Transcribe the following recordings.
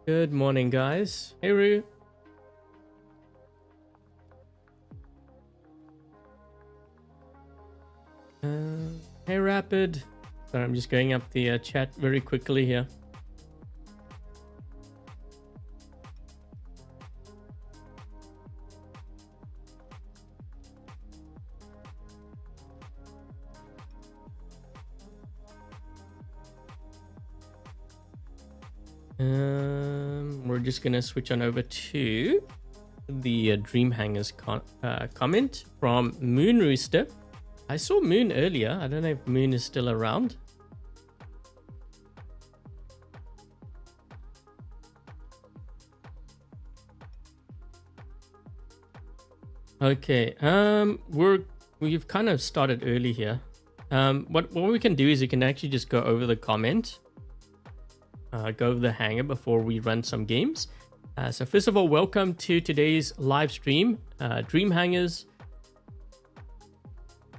Good morning, guys. Hey, Roo. Hey, Rapid. Sorry, I'm just going up the chat very quickly here. We're just gonna switch on over to the Dream Hangars comment from Moonrooster. I saw Moon earlier. I don't know if Moon is still around. Okay. We've kind of started early here. What we can do is you can actually just go over the comment. Go over the hangar before we run some games. So first of all, welcome to today's live stream, Dream Hangars.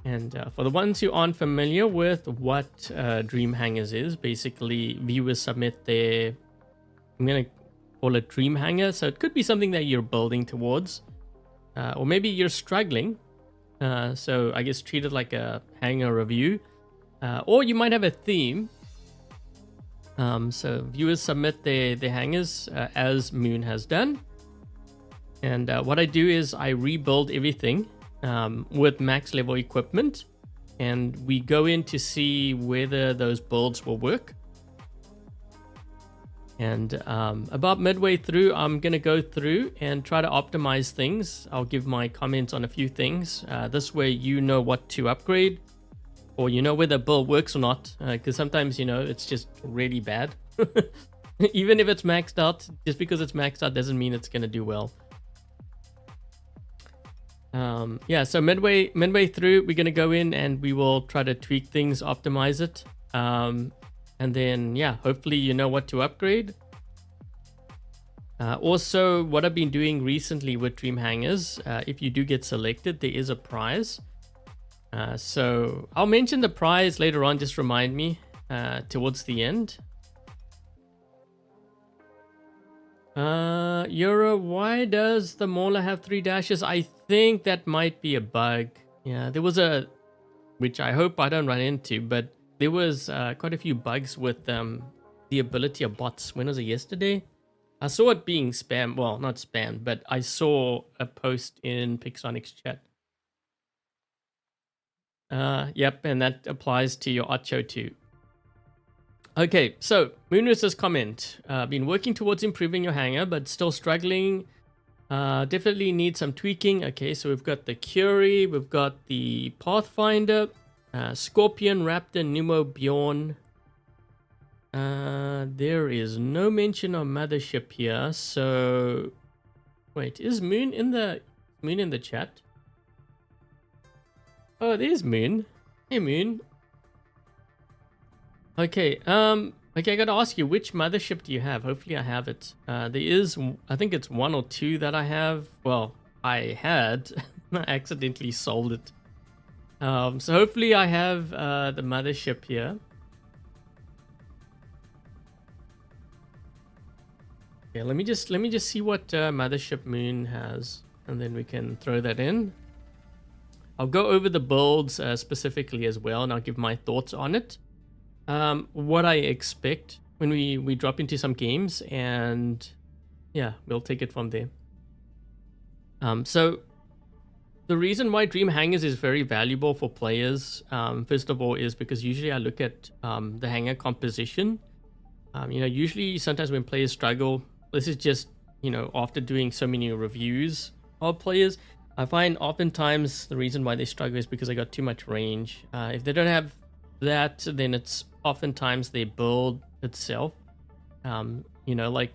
And for the ones who aren't familiar with what Dream Hangars is, basically viewers submit their, I'm going to call it Dream Hangar. So it could be something that you're building towards, or maybe you're struggling. So I guess treat it like a hangar review, or you might have a theme. So viewers submit their hangars as Moon has done. And what I do is I rebuild everything with max level equipment. And we go in to see whether those builds will work. And about midway through, I'm going to go through and try to optimize things. I'll give my comments on a few things. This way you know what to upgrade. Or you know whether a build works or not, because sometimes, you know, it's just really bad. Even if it's maxed out, just because it's maxed out doesn't mean it's going to do well. Yeah, so midway through, we're going to go in and we will try to tweak things, optimize it. And then, yeah, hopefully you know what to upgrade. Also, what I've been doing recently with Dream Hangars, if you do get selected, there is a prize. So I'll mention the prize later on, just remind me towards the end. Euro, why does the Mauler have 3 dashes? I think that might be a bug. Yeah, there was which I hope I don't run into, but there was quite a few bugs with the ability of bots. When was it? Yesterday? I saw it being spam. Well, not spam, but I saw a post in Pixonic's chat. Yep, and that applies to your Ocho too. Okay, so Moonrooster's comment. Been working towards improving your hangar, but still struggling. Definitely need some tweaking. Okay, so we've got the Curie, we've got the Pathfinder, Scorpion, Raptor, Nuo, Bjorn. There is no mention of Mothership here, so wait, is Moon in the chat? Oh, there's Moon. Hey, Moon. Okay, I gotta ask you, which mothership do you have? Hopefully I have it. There is, I think it's 1 or 2 that I have. Well, I had. I accidentally sold it. So hopefully I have the mothership here. Yeah, let me just see what mothership Moon has, and then we can throw that in. I'll go over the builds specifically as well, and I'll give my thoughts on it. What I expect when we drop into some games, and yeah, we'll take it from there. So the reason why Dream Hangars is very valuable for players, first of all, is because usually I look at the hangar composition. You know, usually sometimes when players struggle, this is just, you know, after doing so many reviews of players, I find oftentimes the reason why they struggle is because they got too much range. If they don't have that, then it's oftentimes their build itself. You know, like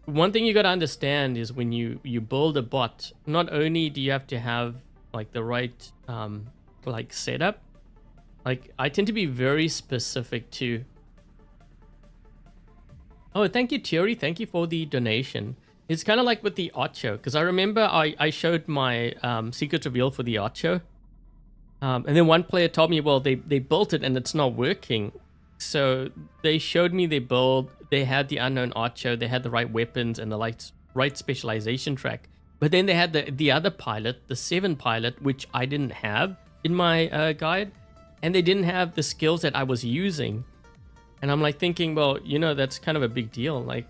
one thing you got to understand is when you build a bot, not only do you have to have like the right like setup, like I tend to be very specific too. Oh, thank you, Curie. Thank you for the donation. It's kind of like with the Ocho, because I remember I showed my secret reveal for the Ocho. And then one player told me, well, they built it and it's not working. So they showed me their build. They had the unknown archer. They had the right weapons and the right specialization track. But then they had the other pilot, the 7 pilot, which I didn't have in my guide. And they didn't have the skills that I was using. And I'm like thinking, well, that's kind of a big deal. Like,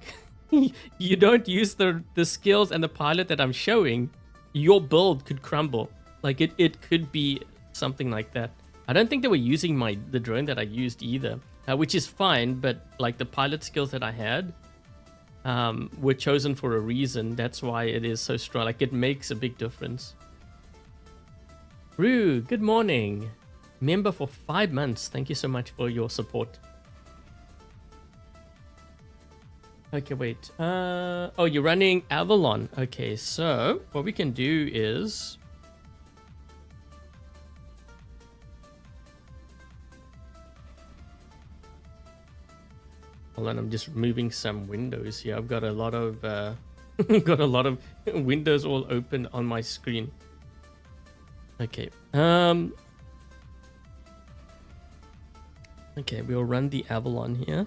you don't use the skills and the pilot that I'm showing, your build could crumble. Like, it could be something like that. I don't think they were using the drone that I used either, which is fine. But like the pilot skills that I had were chosen for a reason. That's why it is so strong. Like, it makes a big difference. Rue, good morning. Member for 5 months. Thank you so much for your support. Okay, wait. Oh, you're running Avalon. Okay, so what we can do is... Hold on, I'm just moving some windows here. I've got a lot of got a lot of windows all open on my screen. Okay. Okay, we'll run the Avalon here.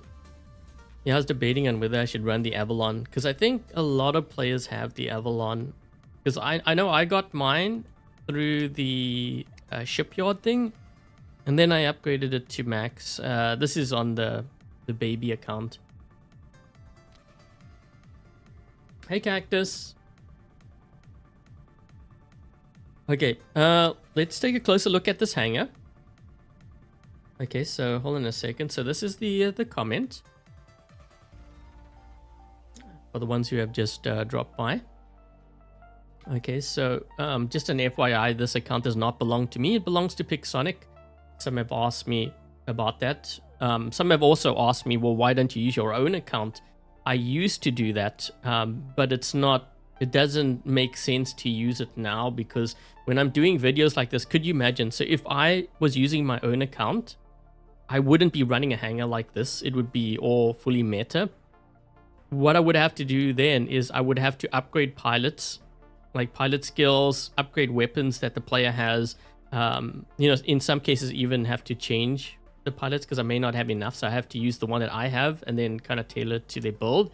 Yeah, I was debating on whether I should run the Avalon, because I think a lot of players have the Avalon. Because I know I got mine through the shipyard thing, and then I upgraded it to max. This is on the baby account. Hey, Cactus. Okay, let's take a closer look at this hangar. Okay, so hold on a second. So this is the comment for the ones who have just dropped by. Okay, so just an FYI, this account does not belong to me. It belongs to Pixonic. Some have asked me about that. Some have also asked me, well, why don't you use your own account? I used to do that, but it doesn't make sense to use it now, because when I'm doing videos like this, could you imagine? So if I was using my own account, I wouldn't be running a hangar like this. It would be all fully meta. What I would have to do then is I would have to upgrade pilots, like pilot skills, upgrade weapons that the player has. In some cases even have to change the pilots because I may not have enough. So I have to use the one that I have and then kind of tailor it to their build.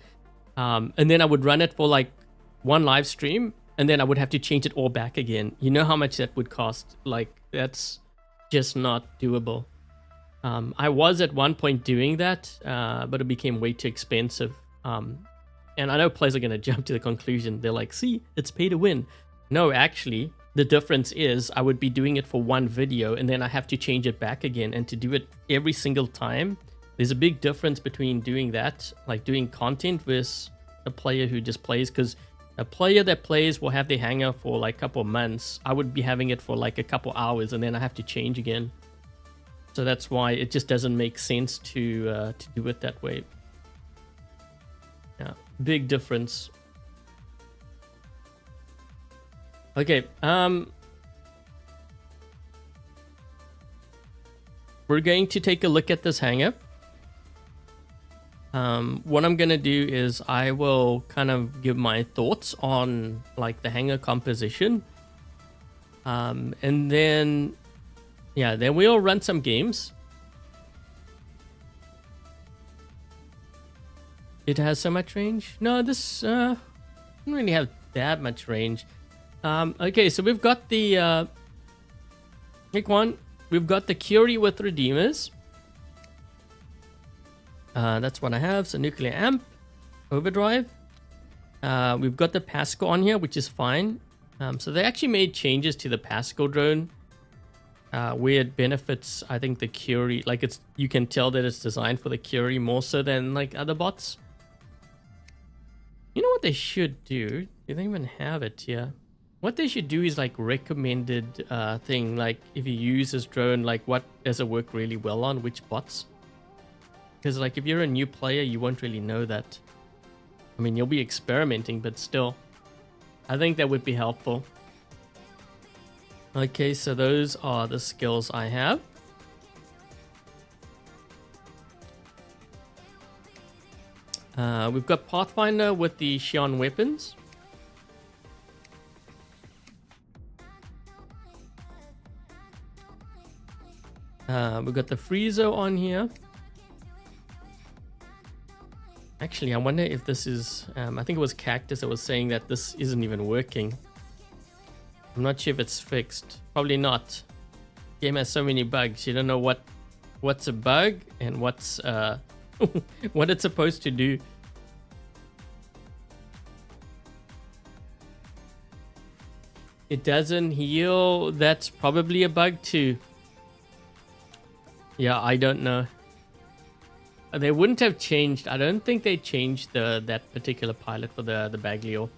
And then I would run it for like one live stream, and then I would have to change it all back again. You know how much that would cost? Like, that's just not doable. I was at one point doing that, but it became way too expensive. And I know players are going to jump to the conclusion. They're like, see, it's pay to win. No, actually, the difference is I would be doing it for one video, and then I have to change it back again. And to do it every single time, there's a big difference between doing that, like doing content, versus a player who just plays. Because a player that plays will have their hangar for like a couple of months. I would be having it for like a couple hours, and then I have to change again. So that's why it just doesn't make sense to do it that way. Yeah, big difference. Okay, we're going to take a look at this hangar. What I'm gonna do is I will kind of give my thoughts on like the hangar composition, and then then we'll run some games. It has so much range. No, this doesn't really have that much range. Okay, so we've got the pick one. We've got the Curie with Redeemers. That's what I have. So nuclear amp, overdrive. We've got the Pasco on here, which is fine. So they actually made changes to the Pasco drone, where it benefits, I think, the Curie. Like, you can tell that it's designed for the Curie more so than like other bots. You know what they should do? They don't even have it here. What they should do is like recommended thing. Like, if you use this drone, like what does it work really well on, which bots? Because like if you're a new player, you won't really know that. I mean, you'll be experimenting, but still, I think that would be helpful. Okay, so those are the skills I have. We've got Pathfinder with the Xion weapons. We've got the Friezo on here. Actually, I wonder if this is... I think it was Cactus that was saying that this isn't even working. I'm not sure if it's fixed. Probably not. Game has so many bugs. You don't know what's a bug and what's what it's supposed to do. It doesn't heal. That's probably a bug too. Yeah, I don't know. They wouldn't have changed. I don't think they changed that particular pilot for the Baglio.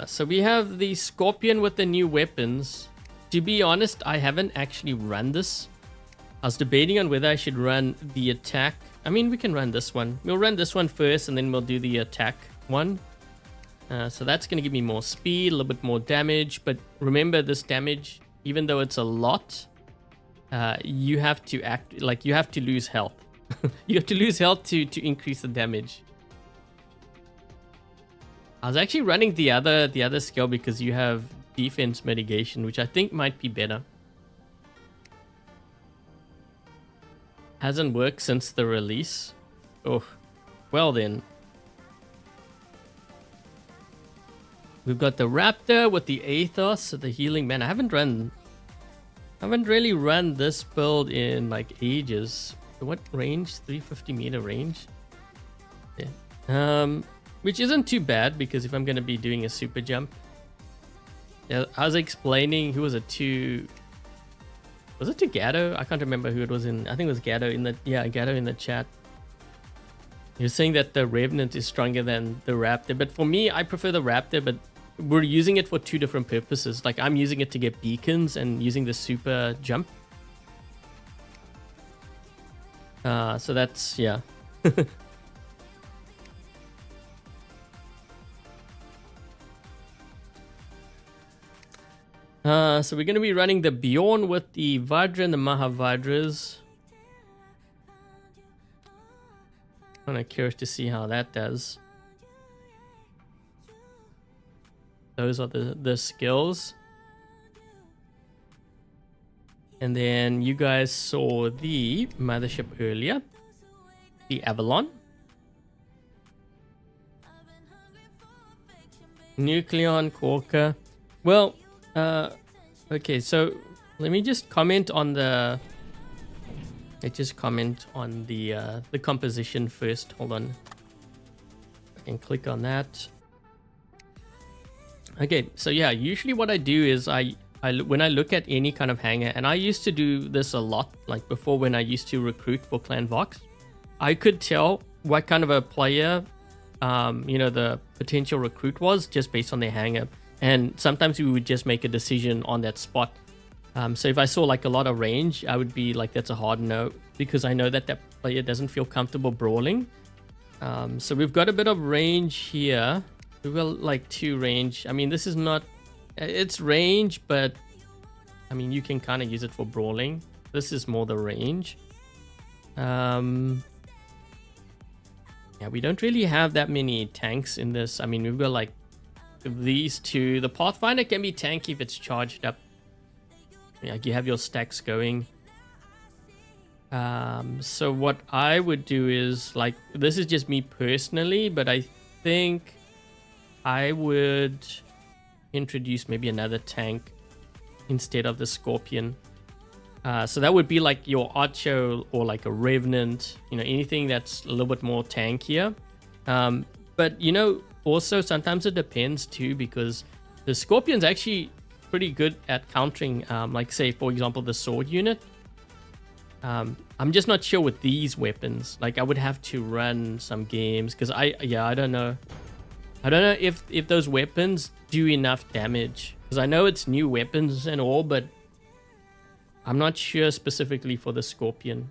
So we have the Scorpion with the new weapons. To be honest, I haven't actually run this. I was debating on whether I should run the attack. I mean, we can run this one. We'll run this one first and then we'll do the attack one. So that's going to give me more speed, a little bit more damage. But remember, this damage, even though it's a lot, you have to act like you have to lose health. You have to lose health to increase the damage. I was actually running the other skill because you have defense mitigation, which I think might be better. Hasn't worked since the release. Oh, well then. We've got the Raptor with the Athos, the healing man. I haven't really run this build in like ages. What range? 350 meter range. Yeah. Which isn't too bad because if I'm going to be doing a super jump. Yeah, I was explaining who was it to. Was it to Gatto? I can't remember who it was in. I think it was Gatto in the Gatto in the chat. He was saying that the Revenant is stronger than the Raptor, but for me, I prefer the Raptor. But we're using it for two different purposes. Like I'm using it to get beacons and using the super jump. So that's yeah. So we're going to be running the Bjorn with the Vajra and the Mahavajras. I'm kind of curious to see how that does. Those are the skills. And then you guys saw the mothership earlier. The Avalon. Nucleon, Quokka. Well... okay, so let me just comment on the... Let's just comment on the composition first. Hold on. I can click on that. Okay, so yeah, usually what I do is when I look at any kind of hangar, and I used to do this a lot, like before when I used to recruit for Clan Vox, I could tell what kind of a player, the potential recruit was just based on their hangar. And sometimes we would just make a decision on that spot. So if I saw like a lot of range, I would be like, that's a hard no, because I know that that player doesn't feel comfortable brawling. So we've got a bit of range here. We've got like 2 range. I mean, this is not, it's range, but I mean, you can kind of use it for brawling. This is more the range. Yeah, we don't really have that many tanks in this. I mean, we've got like these 2. The Pathfinder can be tanky if it's charged up. Yeah, you have your stacks going. So what I would do is, like, this is just me personally, but I think I would introduce maybe another tank instead of the Scorpion. So that would be like your Archer or like a Revenant, anything that's a little bit more tankier. But also sometimes it depends too, because the Scorpion's actually pretty good at countering, like say for example the sword unit. I'm just not sure with these weapons. Like I would have to run some games because I don't know. I don't know if those weapons do enough damage, because I know it's new weapons and all, but I'm not sure specifically for the Scorpion.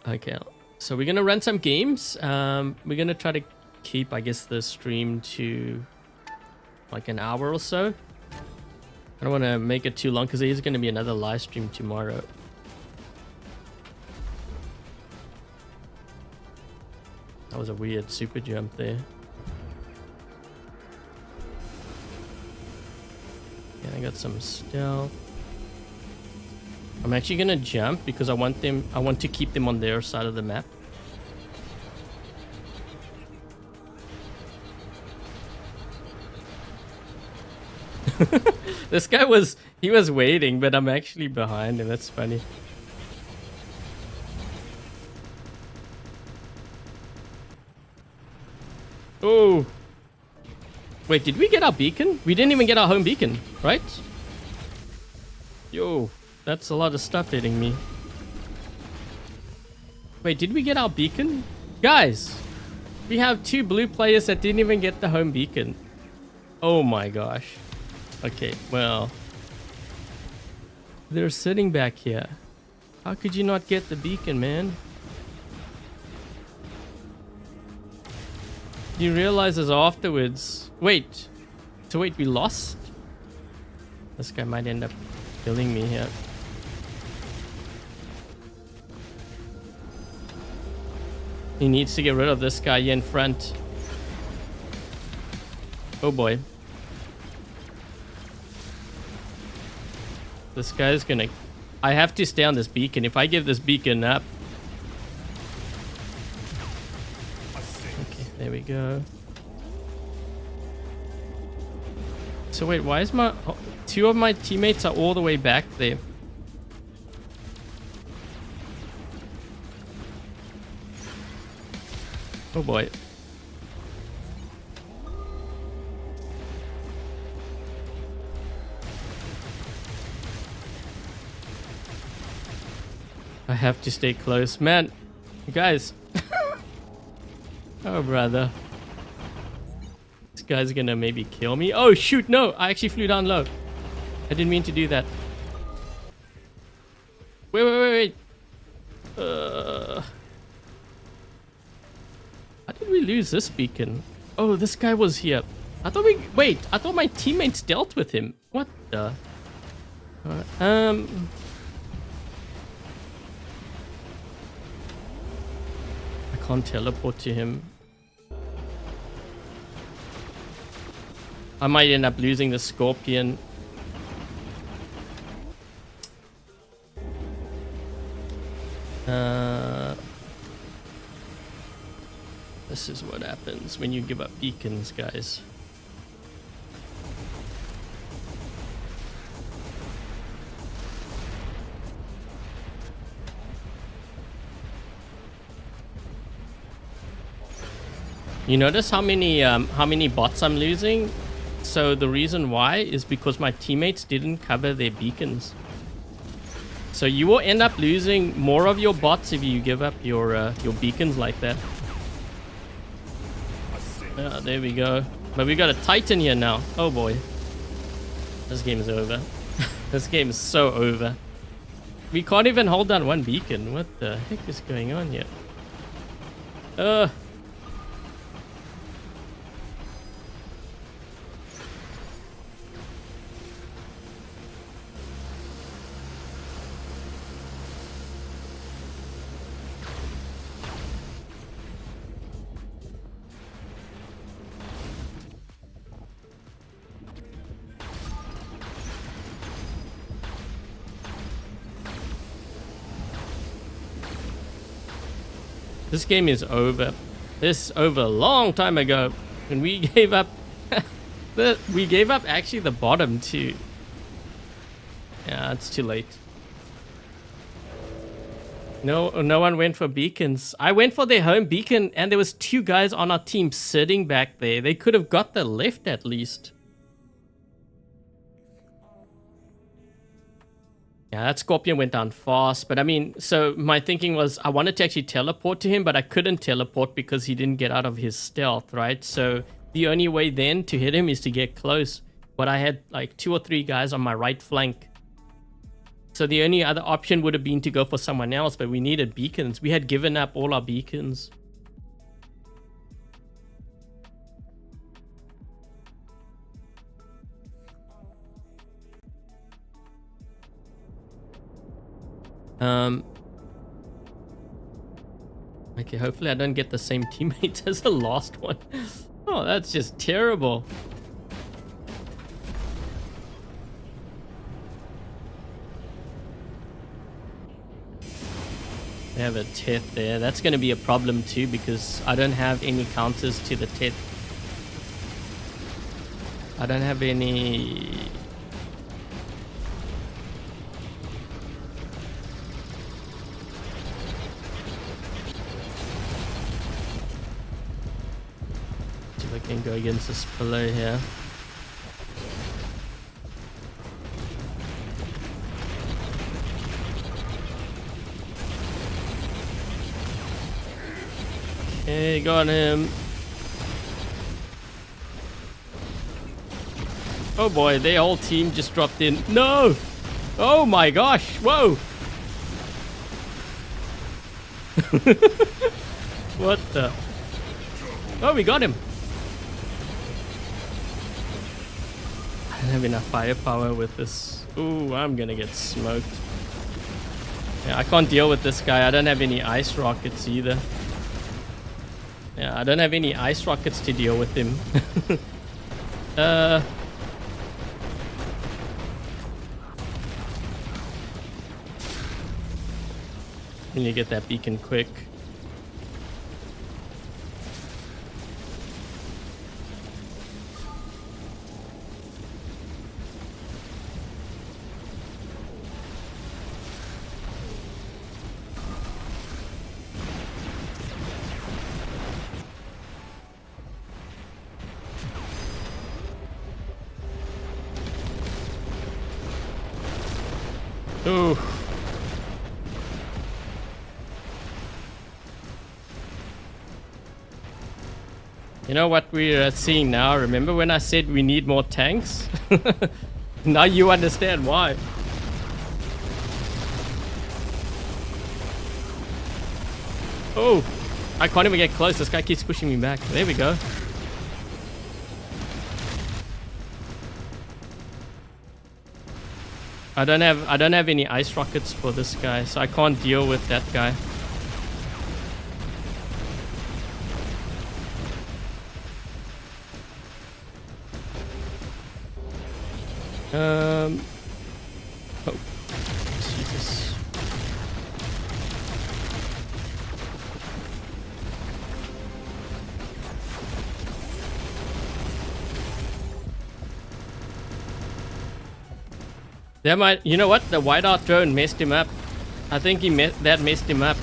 Okay, so we're gonna run some games. We're gonna try to keep, I guess, the stream to like an hour or so. I don't want to make it too long because there is going to be another live stream tomorrow. That was a weird super jump there. Yeah, I got some stealth. I'm actually gonna jump because I want to keep them on their side of the map. This guy was waiting, but I'm actually behind him. That's funny. Oh. Wait, did we get our beacon? We didn't even get our home beacon, right? Yo, that's a lot of stuff hitting me. Wait, did we get our beacon? Guys, we have 2 blue players that didn't even get the home beacon. Oh my gosh. Okay, well. They're sitting back here. How could you not get the beacon, man? You realize as afterwards. Wait. So wait, we lost? This guy might end up killing me here. He needs to get rid of this guy here in front. Oh boy. This guy's gonna... I have to stay on this beacon. If I give this beacon up... Okay, there we go. So wait, why is my... Oh, 2 of my teammates are all the way back there. Oh boy. I have to stay close. Man, you guys. Oh, brother. This guy's gonna maybe kill me. Oh, shoot, no. I actually flew down low. I didn't mean to do that. Wait. How did we lose this beacon? Oh, this guy was here. I thought we... Wait, I thought my teammates dealt with him. What the... I can't teleport to him. I might end up losing the scorpion. This is what happens when you give up beacons, guys. You notice how many bots I'm losing? So the reason why is because my teammates didn't cover their beacons. So you will end up losing more of your bots if you give up your beacons like that. Yeah, there we go. But we got a Titan here now. Oh boy. This game is over. This game is so over. We can't even hold down 1 beacon. What the heck is going on here? This game is over. This over a long time ago. And we gave up... we gave up actually the bottom too. Yeah, it's too late. No one went for beacons. I went for their home beacon and there was 2 guys on our team sitting back there. They could have got the left at least. Yeah, that scorpion went down fast. But I mean, so my thinking was I wanted to actually teleport to him, but I couldn't teleport because he didn't get out of his stealth, right? So the only way then to hit him is to get close. But I had like 2 or 3 guys on my right flank. So the only other option would have been to go for someone else, but we needed beacons. We had given up all our beacons. Okay, hopefully I don't get the same teammates as the last one. Oh, that's just terrible. They have a Tet there. That's going to be a problem too because I don't have any counters to the Tet. I don't have any... See if I can go against this pillar here. Okay, got him. Oh boy, their whole team just dropped in. No! Oh my gosh, whoa! What the? Oh, we got him. I don't have enough firepower with this. Ooh, I'm gonna get smoked. Yeah, I can't deal with this guy. I don't have any ice rockets either. Yeah, I don't have any ice rockets to deal with him. Can you get that beacon quick? Ooh. You know what we're seeing now? Remember when I said we need more tanks? Now you understand why. Oh, I can't even get close. This guy keeps pushing me back. There we go. I don't have any ice rockets for this guy, so I can't deal with that guy. Oh, Jesus. That might, you know what? The whiteout drone messed him up. I think that messed him up.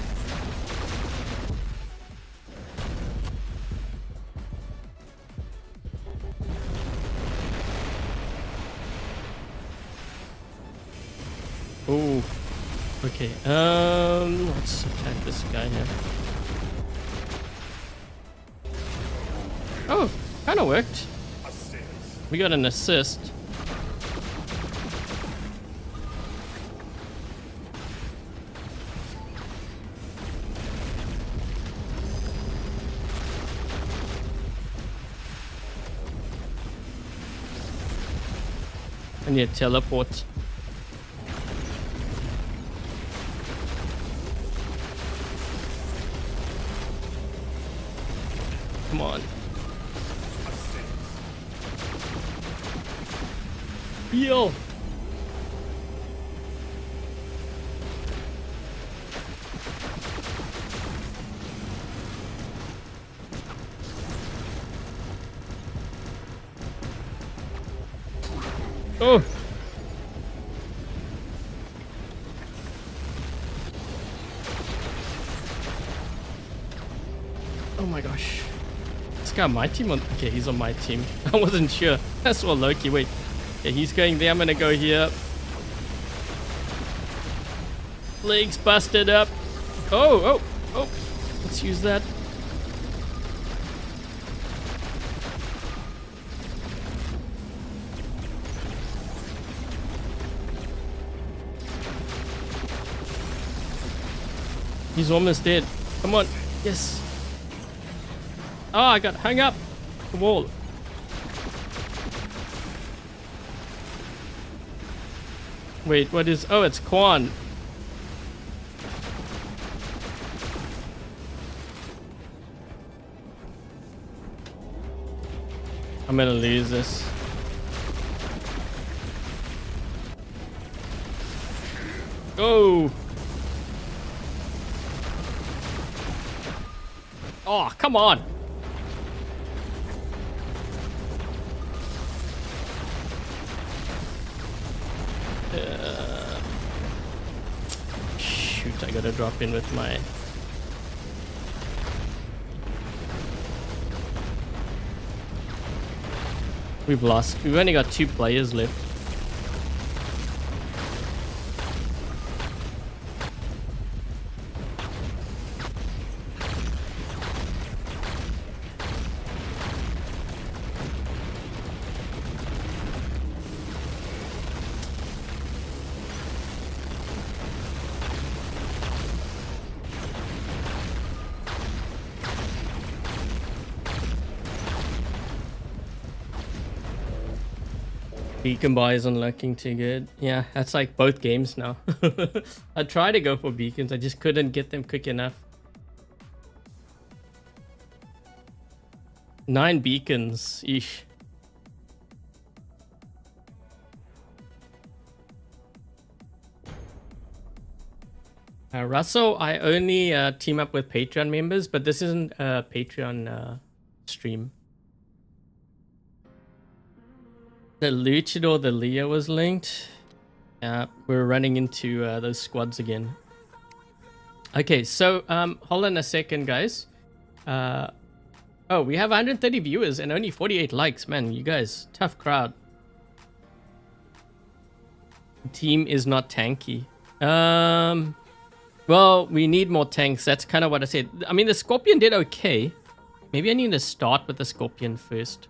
Oh, okay. Let's attack this guy here. Oh, kind of worked. We got an assist. I need a teleport. Come on. Heal. Oh. Oh my gosh. This guy on my team? Okay, he's on my team. I wasn't sure. That's what Loki. Wait. Okay, he's going there. I'm gonna go here. Legs busted up. Oh, oh, oh. Let's use that. He's almost dead. Come on. Yes. Oh, I got hung up. The wall. Wait, what is... Oh, it's Quan. I'm gonna lose this. Oh. Oh, come on. Shoot, I gotta drop in with my... We've lost. We've only got 2 players left. Beacon buy isn't looking too good. Yeah, that's like both games now. I tried to go for beacons, I just couldn't get them quick enough. 9 beacons, eesh. Russell, I only team up with Patreon members, but this isn't a Patreon stream. The Luchador, the Leo was linked. We're running into those squads again. Okay, so hold on a second, guys. Oh, we have 130 viewers and only 48 likes. Man, you guys, tough crowd. Team is not tanky. Well, we need more tanks. That's kind of what I said. I mean, the Scorpion did okay. Maybe I need to start with the Scorpion first.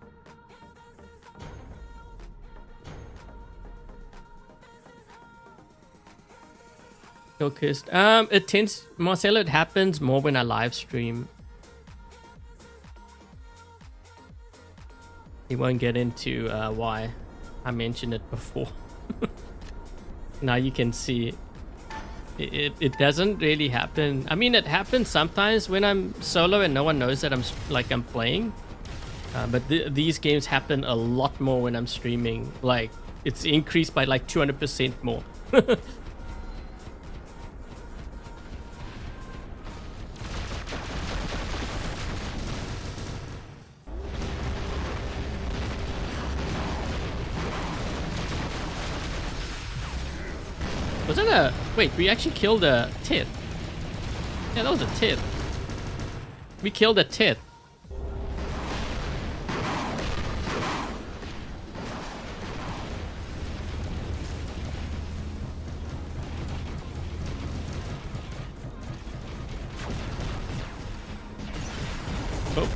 Focused. It tends, Marcelo, it happens more when I live stream. He won't get into why. I mentioned it before. Now you can see it doesn't really happen. I mean, it happens sometimes when I'm solo and no one knows that I'm playing. But these games happen a lot more when I'm streaming. Like, it's increased by like 200% more. Was that a... Wait, we actually killed a tit. Yeah, that was a tit. We killed a tit.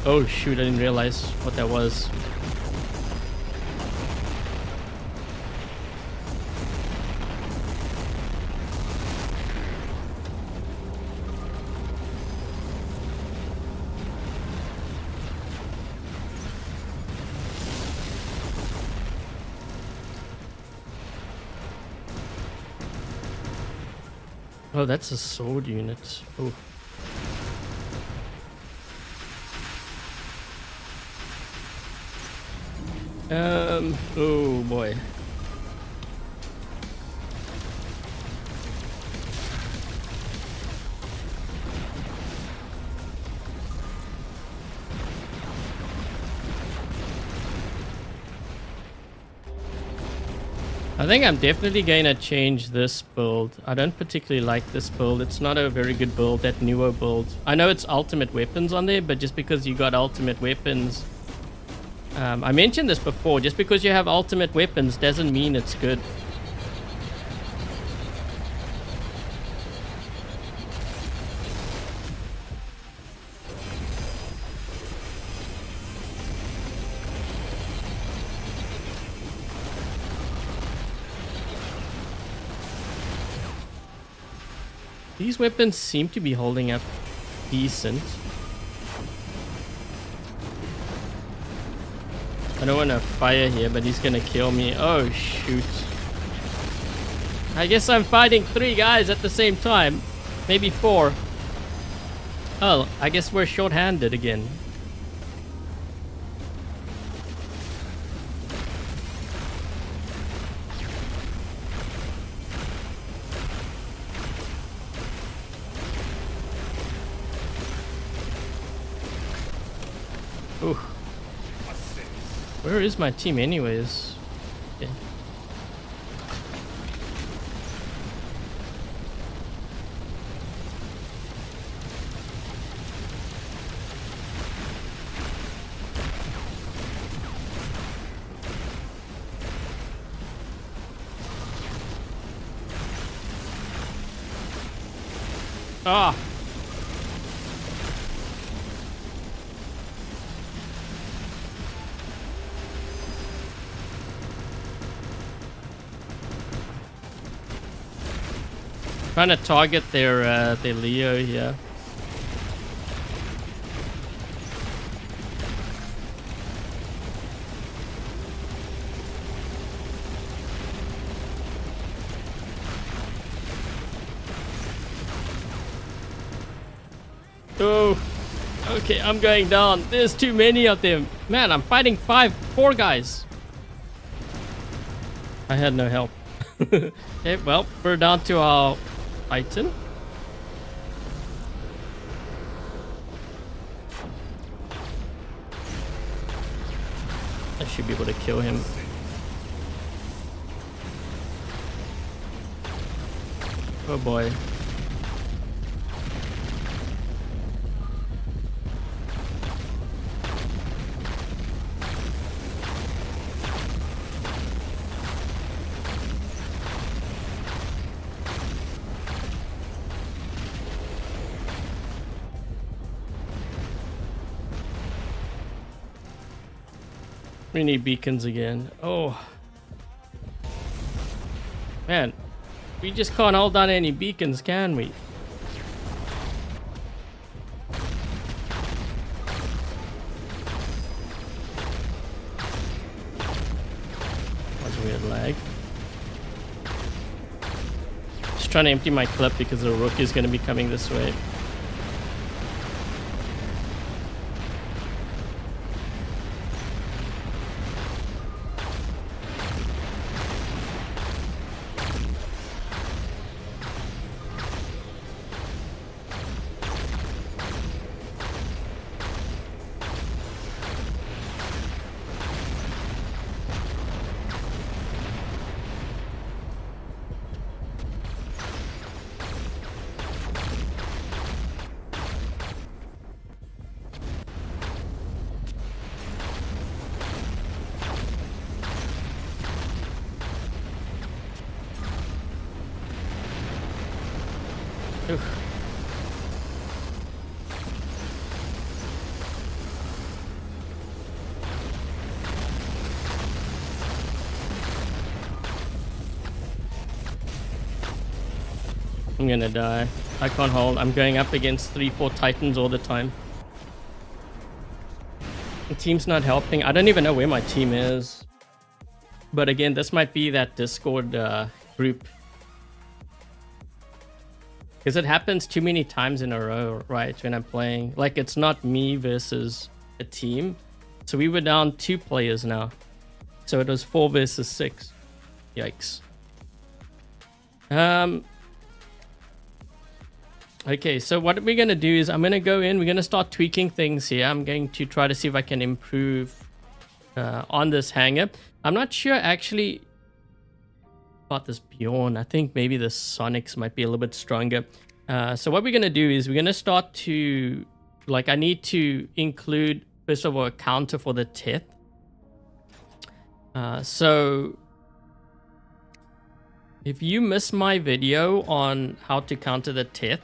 Oh shoot, I didn't realize what that was. Oh, that's a sword unit. Oh. Oh boy. I think I'm definitely going to change this build. I don't particularly like this build. It's not a very good build, that Nuo build. I know it's ultimate weapons on there, but just because you got ultimate weapons... I mentioned this before, just because you have ultimate weapons doesn't mean it's good. These weapons seem to be holding up decent. I don't want to fire here, but he's gonna kill me. Oh shoot. I guess I'm fighting 3 guys at the same time. Maybe 4. Oh, I guess we're short-handed again. Ooh. Where is my team anyways? Okay. Ah! Trying to target their Leo here. Oh, okay, I'm going down. There's too many of them. Man, I'm fighting four guys. I had no help. Okay, well, we're down to our Titan. I should be able to kill him. Oh boy. We need beacons again. Oh. Man. We just can't hold down any beacons, can we? That's weird lag. Just trying to empty my clip because the rook is going to be coming this way. Oof. I'm gonna die. I can't hold. I'm going up against 3-4 Titans all the time. The team's not helping. I don't even know where my team is. But again, this might be that Discord group. Because it happens too many times in a row, right? When I'm playing. Like, it's not me versus a team. So we were down 2 players now. So it was 4 versus 6. Yikes. Okay, so what we're going to do is I'm going to go in. We're going to start tweaking things here. I'm going to try to see if I can improve on this hangar. I'm not sure actually about this Bjorn. I think maybe the Sonics might be a little bit stronger. So what we're going to do is we're going to start to, like, I need to include, first of all, a counter for the Teth. So if you missed my video on how to counter the Teth,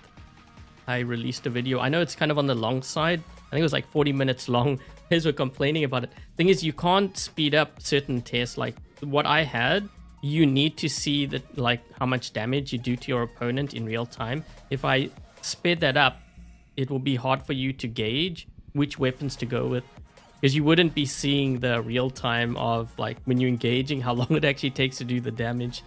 I released a video. I know it's kind of on the long side. I think it was like 40 minutes long. Guys were complaining about it. Thing is, you can't speed up certain tests. Like what I had, you need to see that, like, how much damage you do to your opponent in real time. If I sped that up, it will be hard for you to gauge which weapons to go with, because you wouldn't be seeing the real time of, like, when you're engaging, how long it actually takes to do the damage.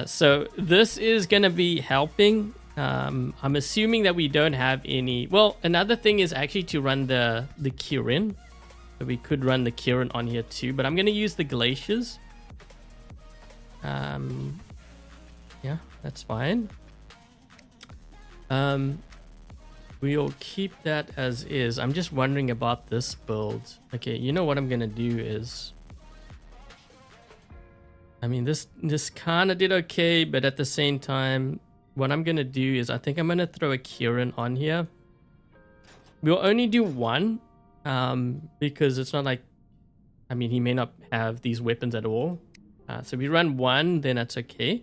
So this is going to be helping. I'm assuming that we don't have any. Well, another thing is actually to run the Curie. So we could run the Curie on here too, but I'm going to use the glaciers. Yeah, that's fine. We're We'll keep that as is. I'm just wondering about this build. Okay, you know what I'm gonna do is, I mean, this kind of did okay, but at the same time, what I'm gonna do is I think I'm gonna throw a Curie on here. We'll only do one, because it's not like, I mean, he may not have these weapons at all. So we run one, then that's okay.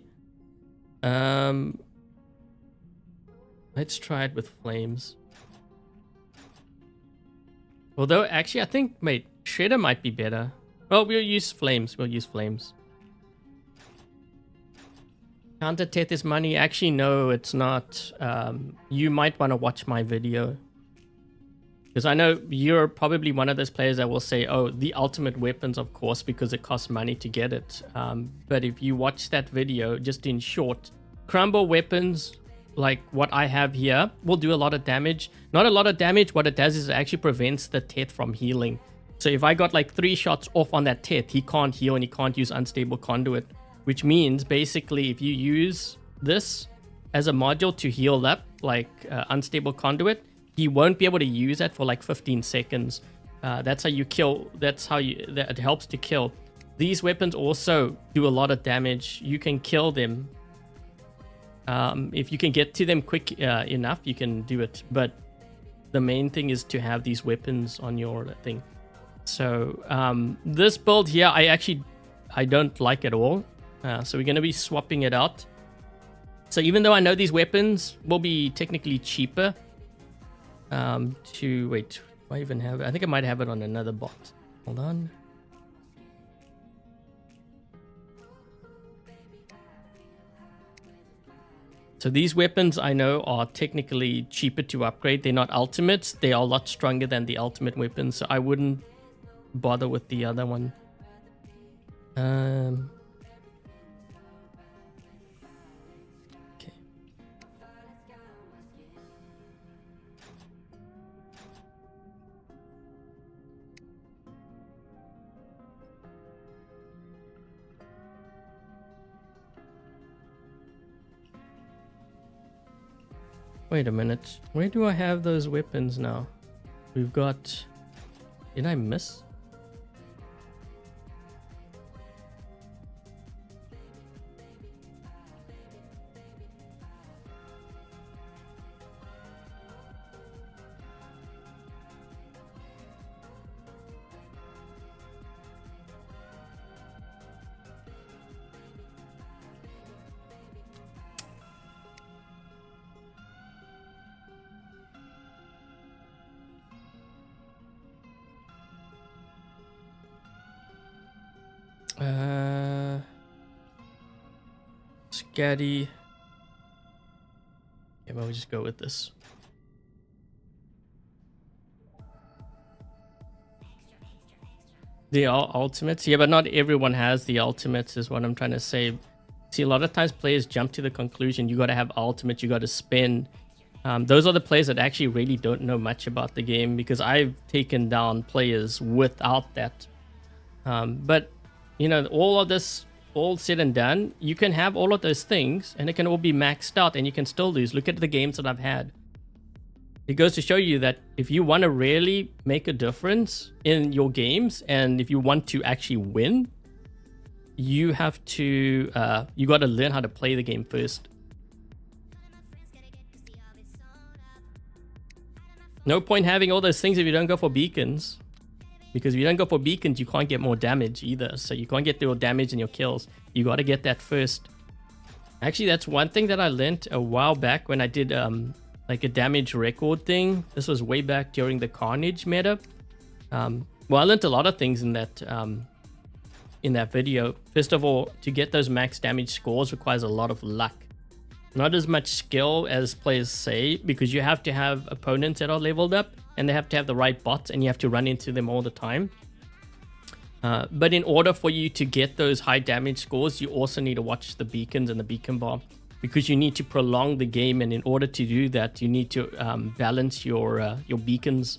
Let's try it with flames. Although, actually, I think, wait, Shredder might be better. Well, we'll use flames. We'll use flames. Counter Tethys money? Actually, no, it's not. You might want to watch my video. Because I know you're probably one of those players that will say, oh, the ultimate weapons, of course, because it costs money to get it. But if you watch that video, just in short, crumble weapons, like what I have here, will do a lot of damage. Not a lot of damage. What it does is it actually prevents the Teth from healing. So if I got like 3 shots off on that Teth, he can't heal and he can't use Unstable Conduit. Which means, basically, if you use this as a module to heal up, like Unstable Conduit, he won't be able to use that for like 15 seconds. That's how you kill. That's how that helps to kill. These weapons also do a lot of damage. You can kill them. If you can get to them quick enough, you can do it. But the main thing is to have these weapons on your thing. So this build here, I don't like at all. So we're going to be swapping it out. So even though I know these weapons will be technically cheaper, wait, do I even have it? I think I might have it on another bot. Hold on. So these weapons I know are technically cheaper to upgrade. They're not ultimates. They are a lot stronger than the ultimate weapons. So I wouldn't bother with the other one. Wait a minute. Where do I have those weapons now? We've got... Did I miss? Scatty. Yeah, but we'll just go with this. They are ultimates. Yeah, but not everyone has the ultimates is what I'm trying to say. See, a lot of times players jump to the conclusion you got to have ultimates, you got to spend. Those are the players that actually really don't know much about the game, because I've taken down players without that. But, you know, all of this, all said and done, you can have all of those things and it can all be maxed out and you can still lose. Look at the games that I've had. It goes to show you that if you want to really make a difference in your games and if you want to actually win, you have to, you got to learn how to play the game first. No point having all those things if you don't go for beacons. Because if you don't go for beacons, you can't get more damage either. So you can't get your damage and your kills. You got to get that first. Actually, that's one thing that I learned a while back when I did like a damage record thing. This was way back during the Carnage meta. Well, I learned a lot of things in that video. First of all, to get those max damage scores requires a lot of luck. Not as much skill as players say, because you have to have opponents that are leveled up and they have to have the right bots and you have to run into them all the time. But in order for you to get those high damage scores, you also need to watch the beacons and the beacon bar, because you need to prolong the game, and in order to do that, you need to balance your beacons.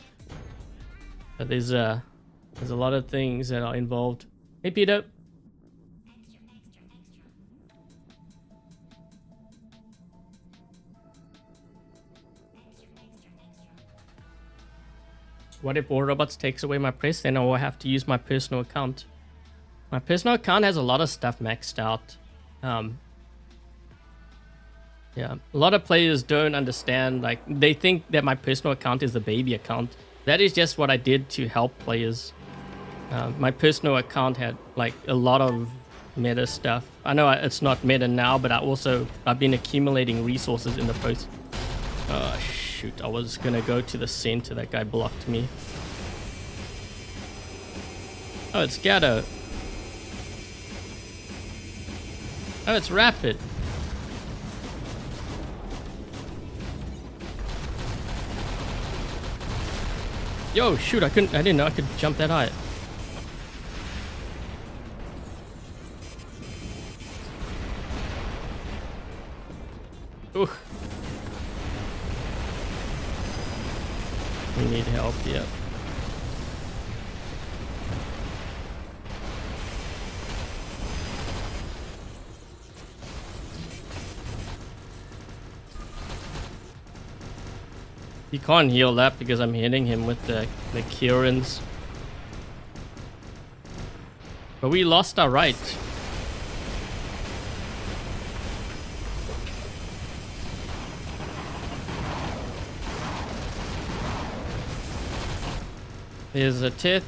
But there's a lot of things that are involved. Hey, Peter. What if War Robots takes away my press? Then I will have to use my personal account. My personal account has a lot of stuff maxed out. Yeah, a lot of players don't understand. Like, they think that my personal account is the baby account. That is just what I did to help players. My personal account had like a lot of meta stuff. I know it's not meta now, but I've been accumulating resources in the post. Oh shoot, I was gonna go to the center. That guy blocked me. Oh, it's Gatto. Oh, it's Rapid. Yo, shoot, I didn't know I could jump that high. Ooh. We need help, yeah. He can't heal that because I'm hitting him with the Curins. But we lost our right. There's a Tith.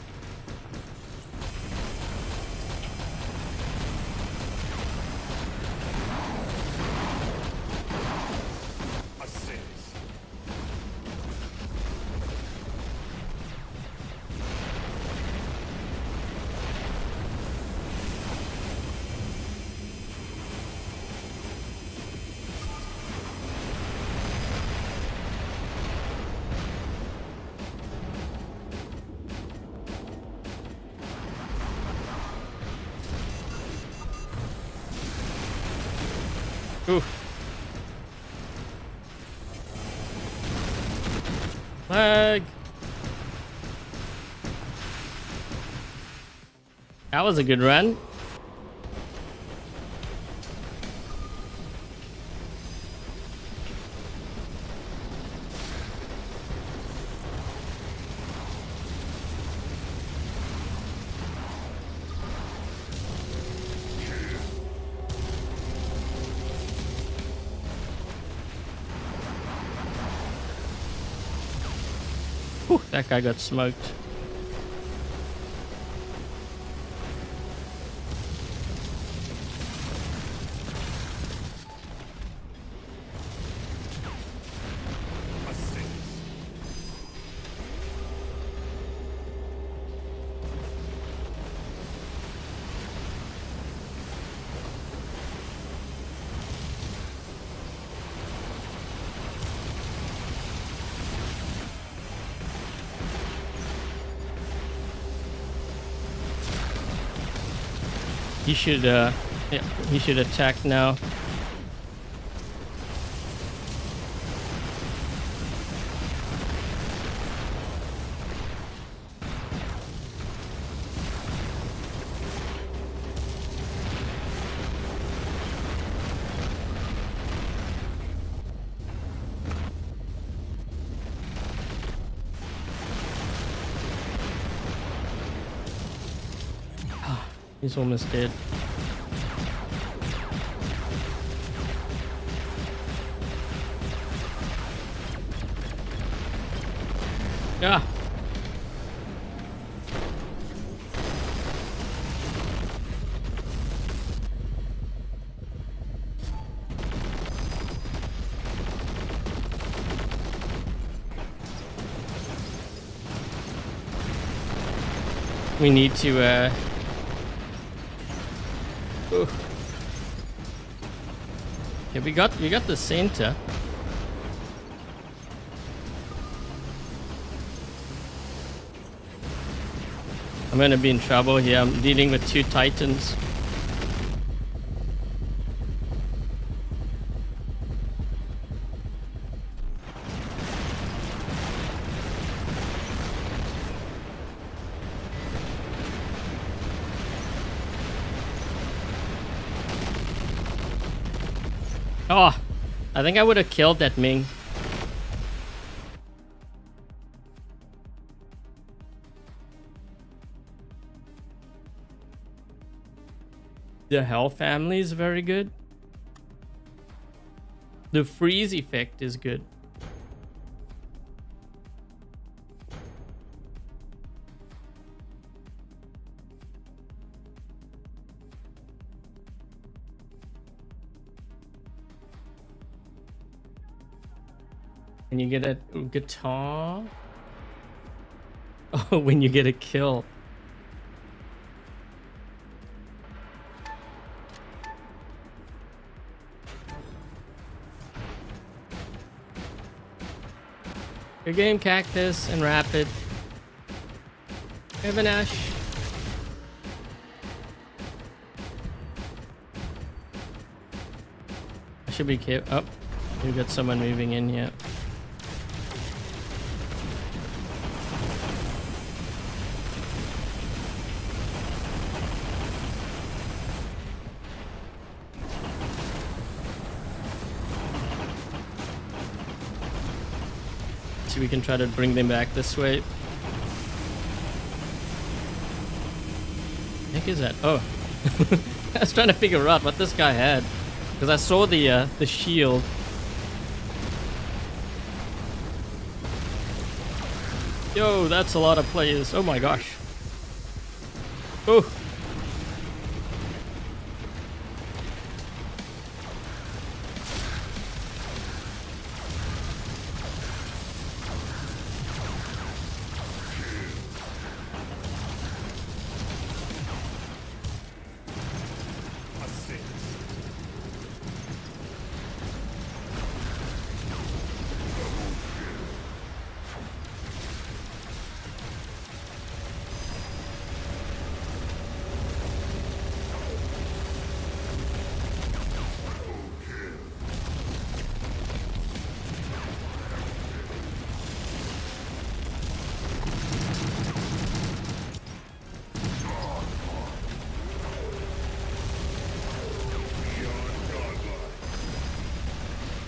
Oof. Lag. That was a good run. Whew, that guy got smoked. He should attack now. He's almost dead. Ah. We need to oof. Yeah, we got the center. I'm gonna be in trouble here. I'm dealing with 2 Titans. Oh, I think I would have killed that Ming. The Hell family is very good. The freeze effect is good. And you get a guitar. Oh, when you get a kill. Good game, Cactus and Rapid. Have an Ash. I should be careful. Oh, we've got someone moving in here. We can try to bring them back this way. The heck is that? Oh, I was trying to figure out what this guy had because I saw the shield. Yo, that's a lot of players. Oh my gosh. Oh.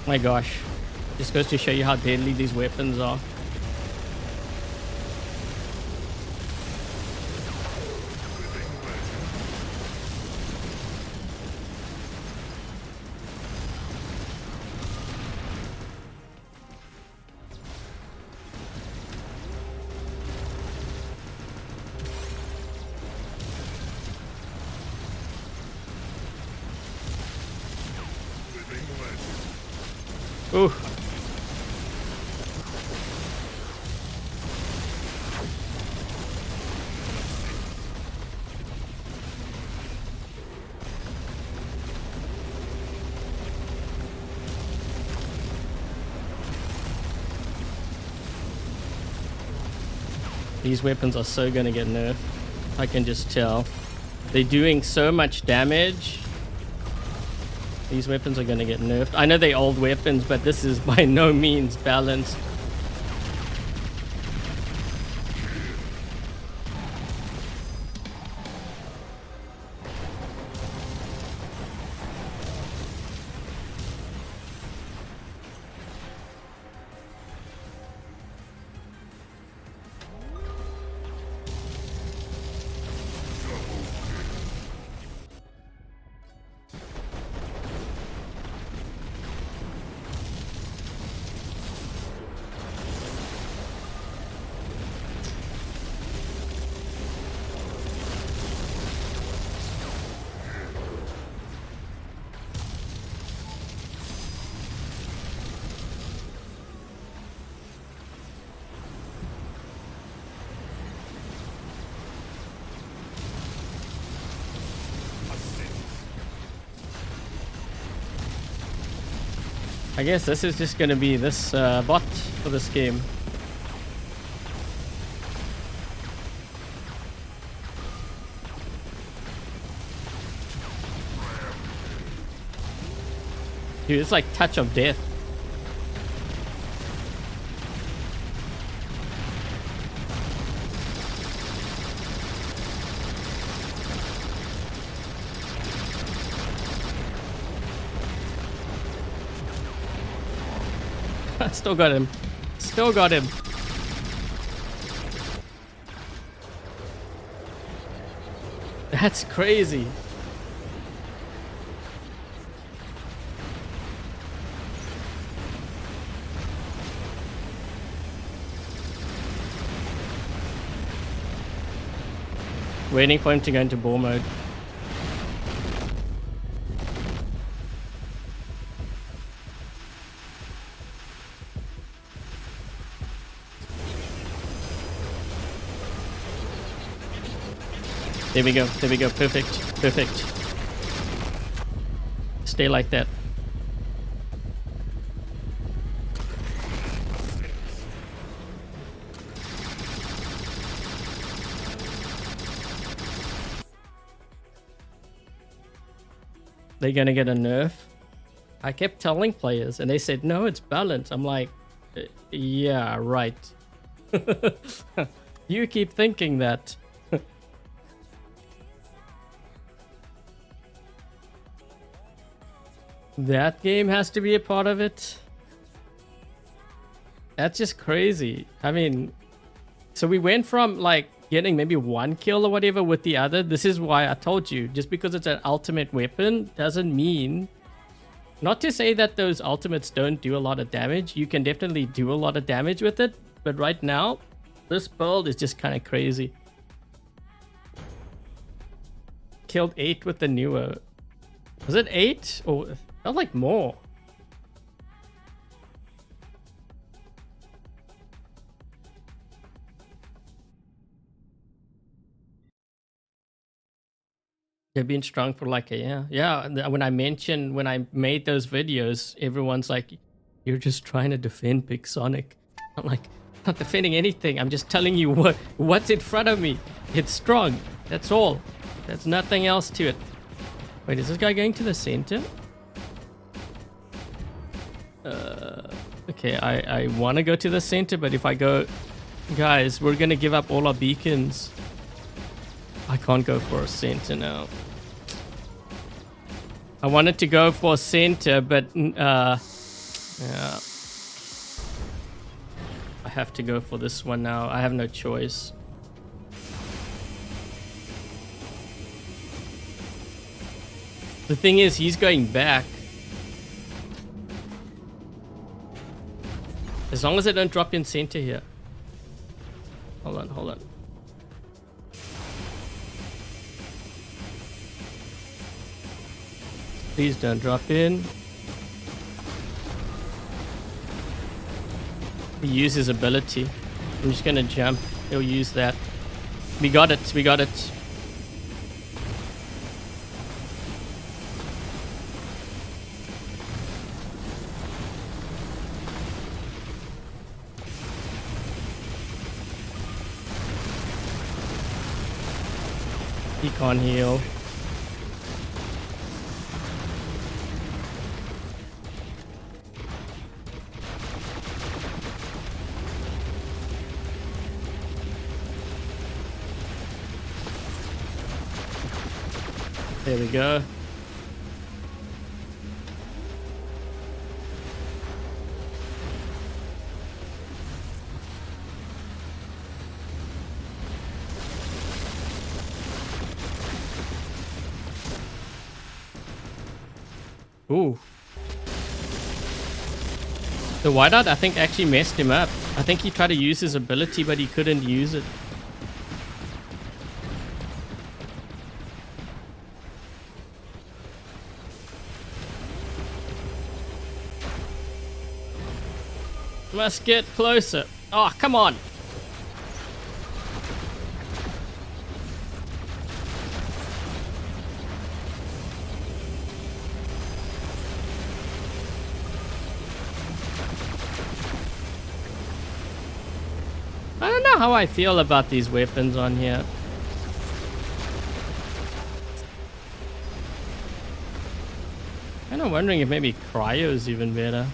My gosh, just goes to show you how deadly these weapons are. Ooh. These weapons are so gonna get nerfed. I can just tell. They're doing so much damage. These weapons are going to get nerfed. I know they're old weapons, but this is by no means balanced. I guess this is just going to be this bot for this game. Dude, it's like touch of death. Still got him. Still got him. That's crazy. Waiting for him to go into ball mode. There we go. There we go. Perfect. Perfect. Stay like that. They're gonna get a nerf. I kept telling players and they said, no, it's balanced. I'm like, yeah, right. You keep thinking that. That game has to be a part of it. That's just crazy. I mean, so we went from like getting maybe 1 kill or whatever with the other. This is why I told you, just because it's an ultimate weapon doesn't mean, not to say that those ultimates don't do a lot of damage. You can definitely do a lot of damage with it. But right now, this build is just kind of crazy. Killed 8 with the Nuo. Was it 8? Or it felt like more. They've been strong for like a year. Yeah, when I made those videos, everyone's like, you're just trying to defend Pixonic. I'm like, I'm not defending anything. I'm just telling you what's in front of me. It's strong. That's all. There's nothing else to it. Wait, is this guy going to the center? Okay, I want to go to the center, but if I go... Guys, we're going to give up all our beacons. I can't go for a center now. I wanted to go for a center, but yeah. I have to go for this one now. I have no choice. The thing is, he's going back. As long as I don't drop in center here. Hold on, hold on. Please don't drop in. He uses his ability. I'm just gonna jump. He'll use that. We got it. We got it. He can't heal. There we go. Ooh. The whiteout, I think, actually messed him up. I think he tried to use his ability, but he couldn't use it. Must get closer. Oh, come on. I don't know how I feel about these weapons on here. Kind of wondering if maybe cryo is even better.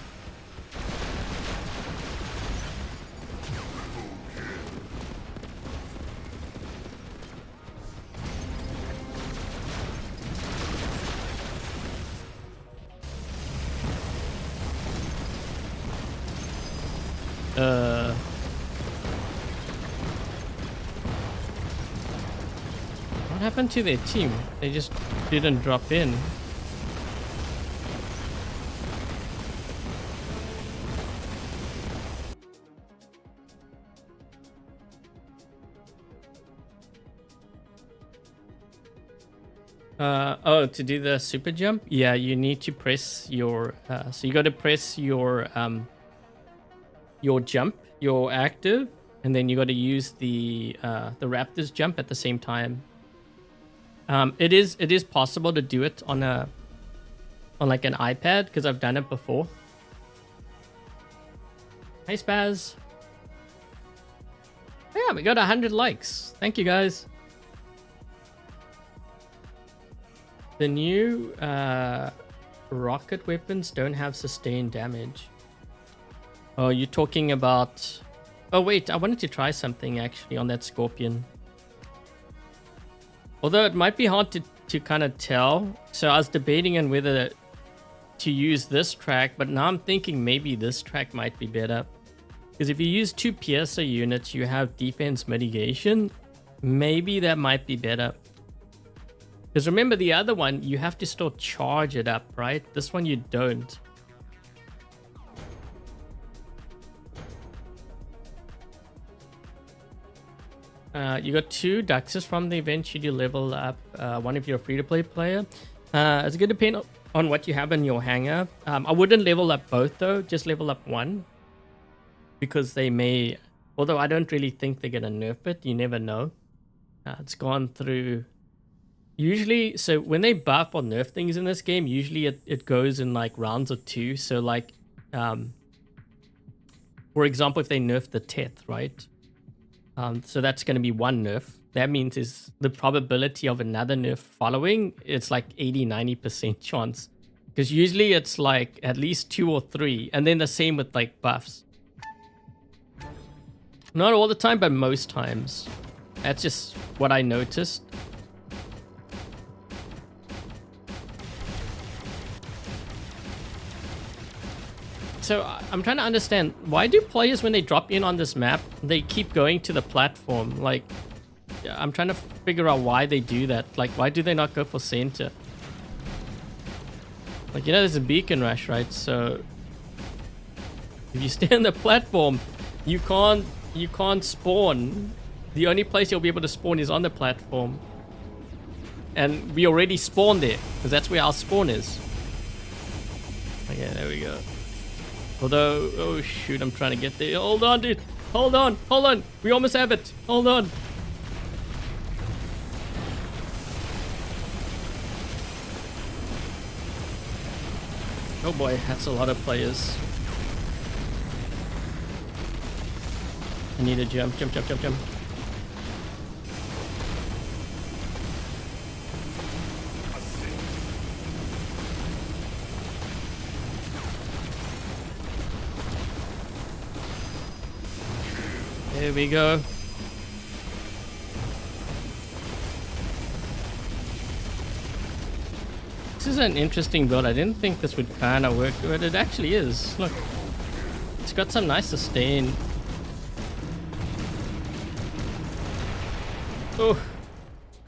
What happened to their team? They just didn't drop in. Oh, to do the super jump, yeah, you need to press your. So you got to press your jump, your active, and then you got to use the Raptor's jump at the same time. It is possible to do it on like an iPad because I've done it before. Hey Spaz. Yeah, we got 100 likes. Thank you guys. The new rocket weapons don't have sustained damage. Oh, you're talking about... Oh wait, I wanted to try something actually on that Scorpion. Although it might be hard to kind of tell. So I was debating on whether to use this track, but now I'm thinking maybe this track might be better. Because if you use 2 Piercer units, you have defense mitigation. Maybe that might be better. Because remember the other one, you have to still charge it up, right? This one you don't. You got 2 Duxes from the event should you level up one if you're a free-to-play player. It's going to depend on what you have in your hangar. I wouldn't level up both though, just level up one. Because they may, although I don't really think they're going to nerf it, you never know. It's gone through, usually, so when they buff or nerf things in this game, usually it goes in like rounds of 2. So like, for example, if they nerf the Teth, right? So that's going to be 1 nerf. That means is the probability of another nerf following, it's like 80-90% chance. Because usually it's like at least 2 or 3. And then the same with like buffs. Not all the time, but most times. That's just what I noticed. So I'm trying to understand, why do players, when they drop in on this map, they keep going to the platform? Like, I'm trying to figure out why they do that. Like, why do they not go for center? Like, you know, there's a beacon rush, right? So if you stay on the platform, you can't spawn. The only place you'll be able to spawn is on the platform. And we already spawned there, because that's where our spawn is. Okay, there we go. Although, oh shoot, I'm trying to get there. Hold on, dude. Hold on. We almost have it. Hold on. Oh boy, that's a lot of players. I need to jump. There we go. This is an interesting build. I didn't think this would kind of work, but it actually is. Look, it's got some nice sustain. Oh,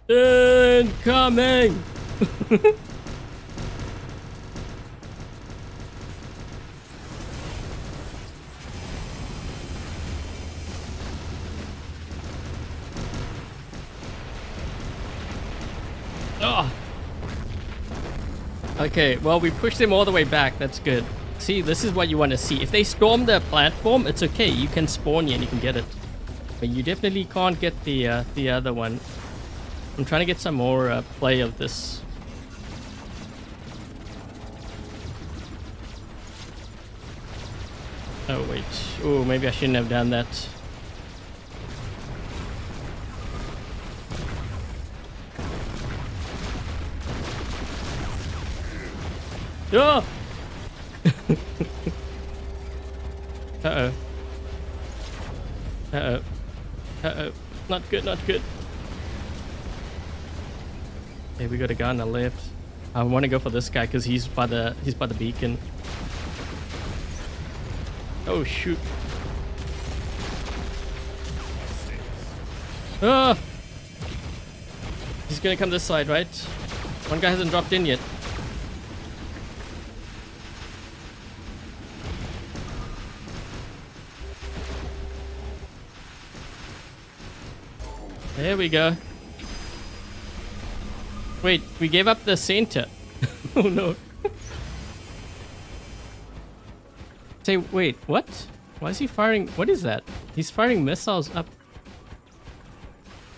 incoming! Oh. Okay, well, we pushed them all the way back. That's good. See, this is what you want to see. If they storm the platform, it's okay. You can spawn here and you can get it. But you definitely can't get the other one. I'm trying to get some more play of this. Oh, wait. Oh, maybe I shouldn't have done that. Oh! Uh-oh. Uh-oh. Uh-oh. Not good, not good. Okay, we got a guy on the left. I want to go for this guy because he's by the beacon. Oh shoot. Ah! He's gonna come this side, right? One guy hasn't dropped in yet. There we go. Wait, we gave up the center. Oh no. Say, wait, what? Why is he firing? What is that? He's firing missiles up.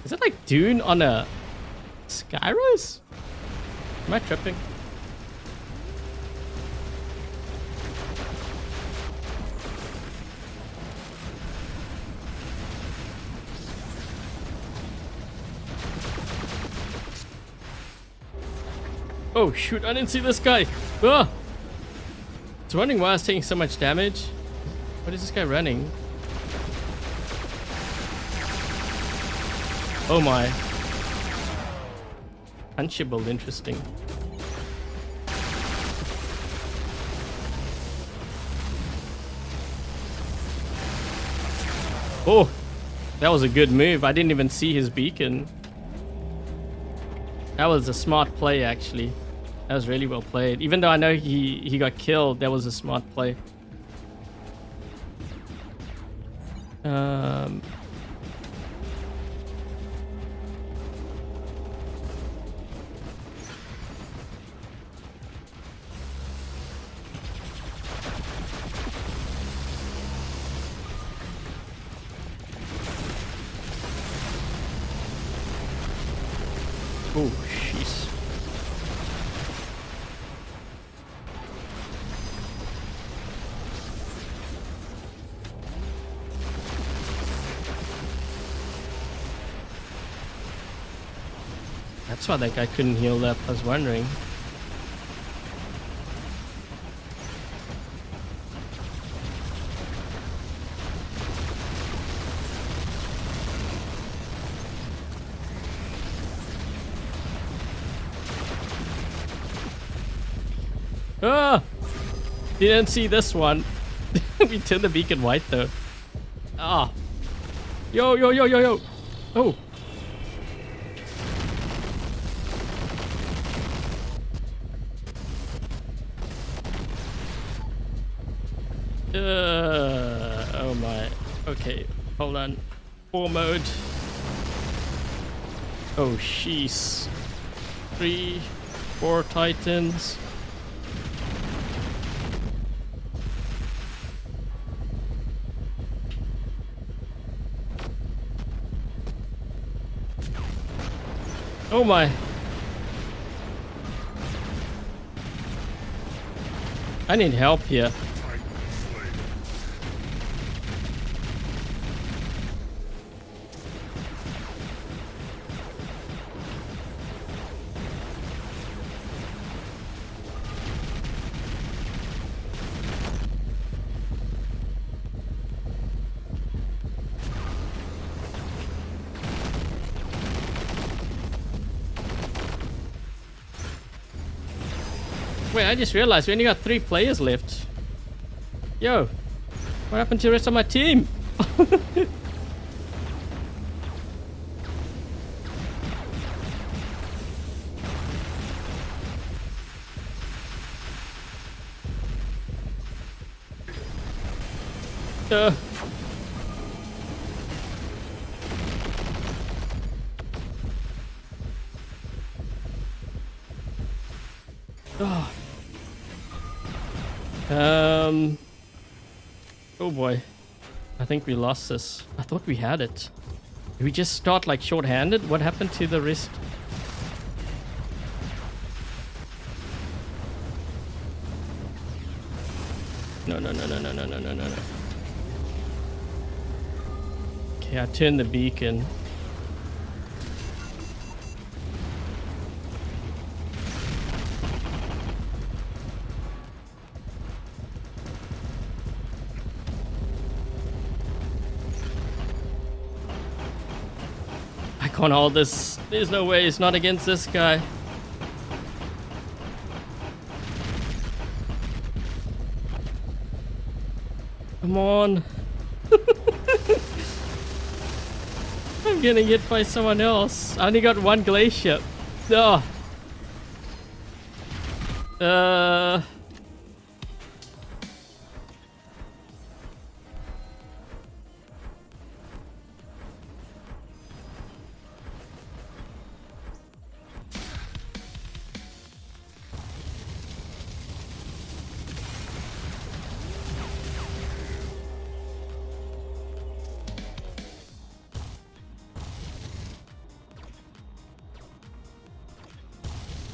Is it like Dune on a Skyros? Am I tripping? Oh shoot, I didn't see this guy. Ah! It's running while I was taking so much damage. What is this guy running? Oh my. Punchable, interesting. Oh, that was a good move. I didn't even see his beacon. That was a smart play, actually. That was really well played. Even though I know he got killed, that was a smart play. Oh, jeez. That's why that guy couldn't heal up. I was wondering. Ah! Didn't see this one. We turned the beacon white though. Ah! Yo, yo, yo, yo, yo! Oh! Oh my. Okay, hold on. 4 mode. Oh, jeez. 3, 4 titans. Oh my. I need help here. Wait, I just realized we only got 3 players left. Yo, what happened to the rest of my team? Oh boy. I think we lost this. I thought we had it. Did we just start like short-handed? What happened to the rest? No, no, no, no, no, no, no, no, no, no. Okay, I turned the beacon. I can't hold this. There's no way it's not against this guy. Come on. I'm getting hit by someone else. I only got 1 glacier. Oh.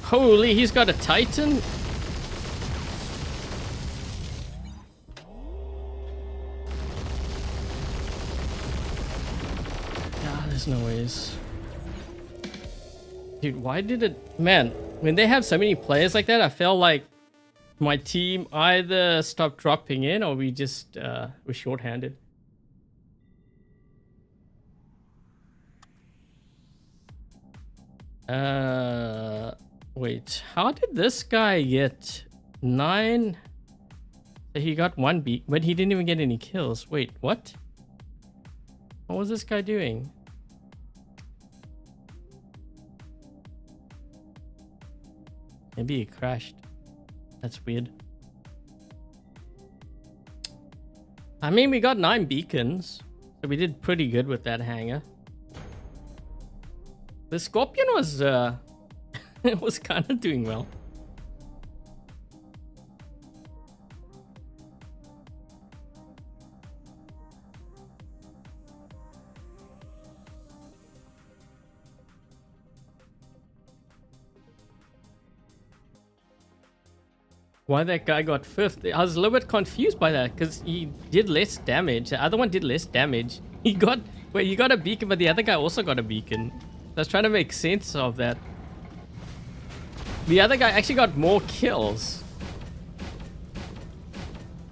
Holy, he's got a Titan? Nah, there's no ways. Dude, why did it... Man, when they have so many players like that, I feel like my team either stopped dropping in or we just were short-handed. Wait, how did this guy get 9? He got 1 beat, but he didn't even get any kills. Wait, what? What was this guy doing? Maybe he crashed. That's weird. I mean, we got 9 beacons, so we did pretty good with that hangar. The Scorpion was it was kind of doing well. Why that guy got 5th? I was a little bit confused by that because he did less damage. The other one did less damage. He got... Wait, you got a beacon, but the other guy also got a beacon. I was trying to make sense of that. The other guy actually got more kills.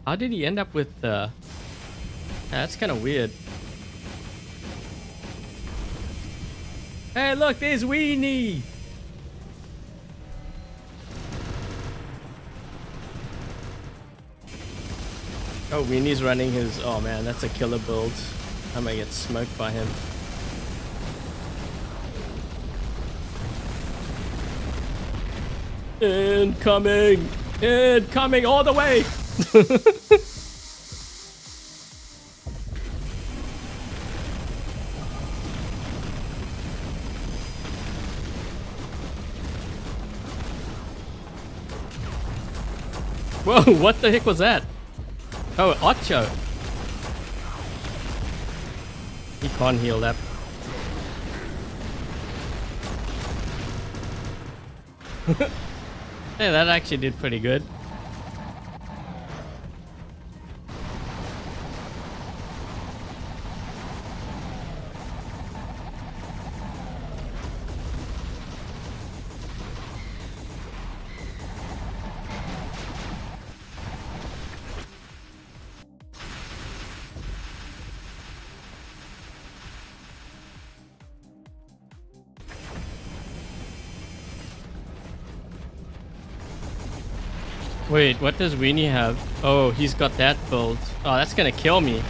How did he end up with the... That's kind of weird. Hey, look, there's Weenie! Oh, Weenie's running his... Oh man, that's a killer build. I might get smoked by him. Incoming! Incoming all the way! Whoa, what the heck was that? Oh, Ocho. He can't heal that. Hey, that actually did pretty good. Wait, what does Weenie have? Oh, he's got that build. Oh, that's gonna kill me.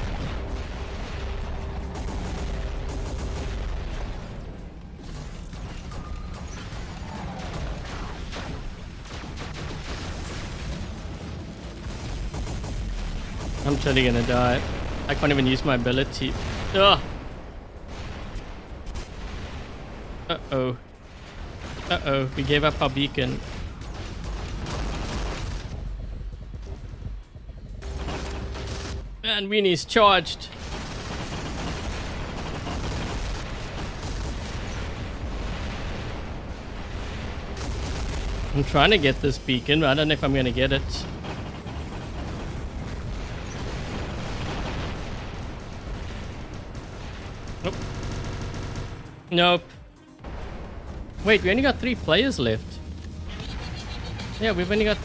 I'm totally gonna die. I can't even use my ability. Ugh. Uh-oh. Uh-oh, we gave up our beacon. And Weenie's charged. I'm trying to get this beacon, but I don't know if I'm gonna get it. Nope. Nope. Wait, we only got 3 players left. Yeah, we've only got...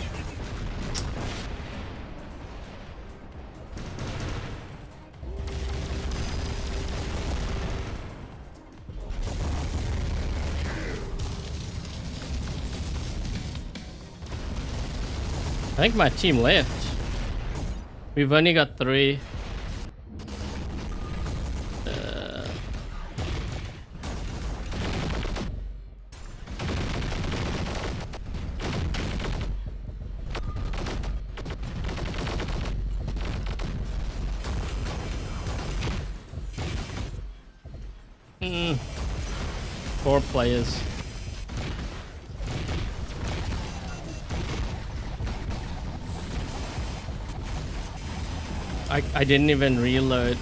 I think my team left. We've only got 3. Four players. I didn't even reload.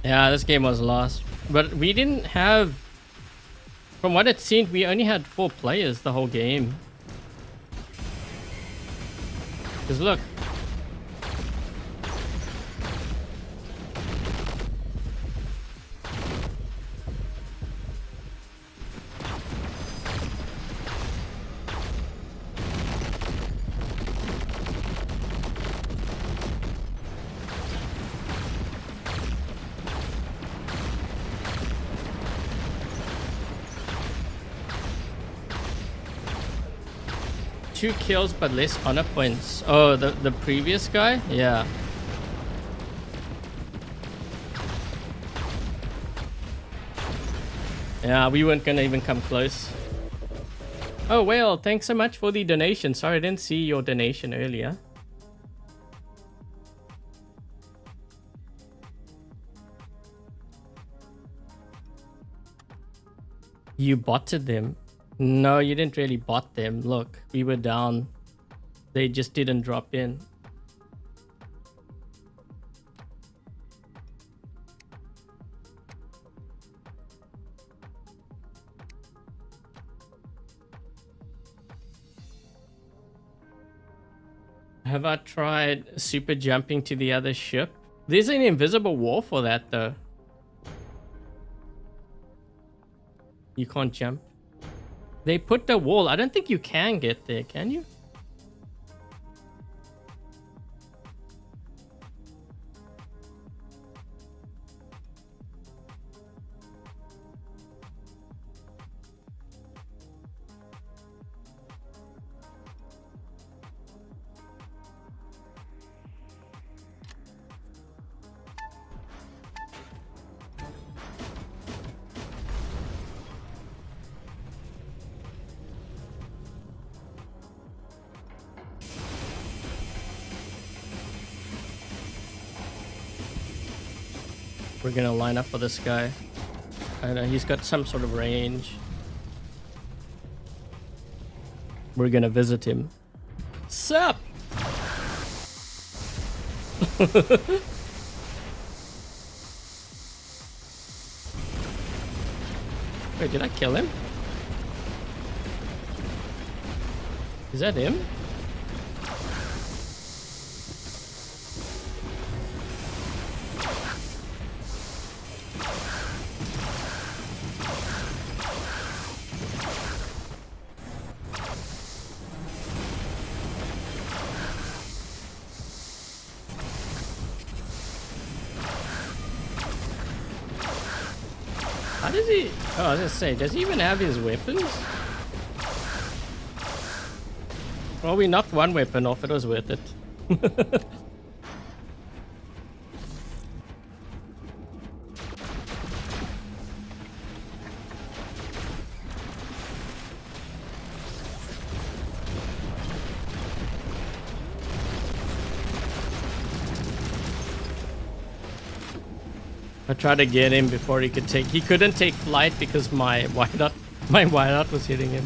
Yeah, this game was lost. But we didn't have... From what it seemed, we only had 4 players the whole game. Because look. Two kills but less honor points. Oh, the previous guy? Yeah. Yeah, we weren't gonna even come close. Oh, well, thanks so much for the donation. Sorry, I didn't see your donation earlier. You botted them. No, you didn't really bot them. Look, we were down. They just didn't drop in. Have I tried super jumping to the other ship? There's an invisible wall for that though. You can't jump. They put the wall. I don't think you can get there, can you? We're gonna line up for this guy. I know he's got some sort of range. We're gonna visit him. Sup? Wait, did I kill him? Is that him? How does he... Oh, I was gonna say, does he even have his weapons? Well, we knocked one weapon off, it was worth it. I tried to get him before he could take... He couldn't take flight because my whiteout was hitting him.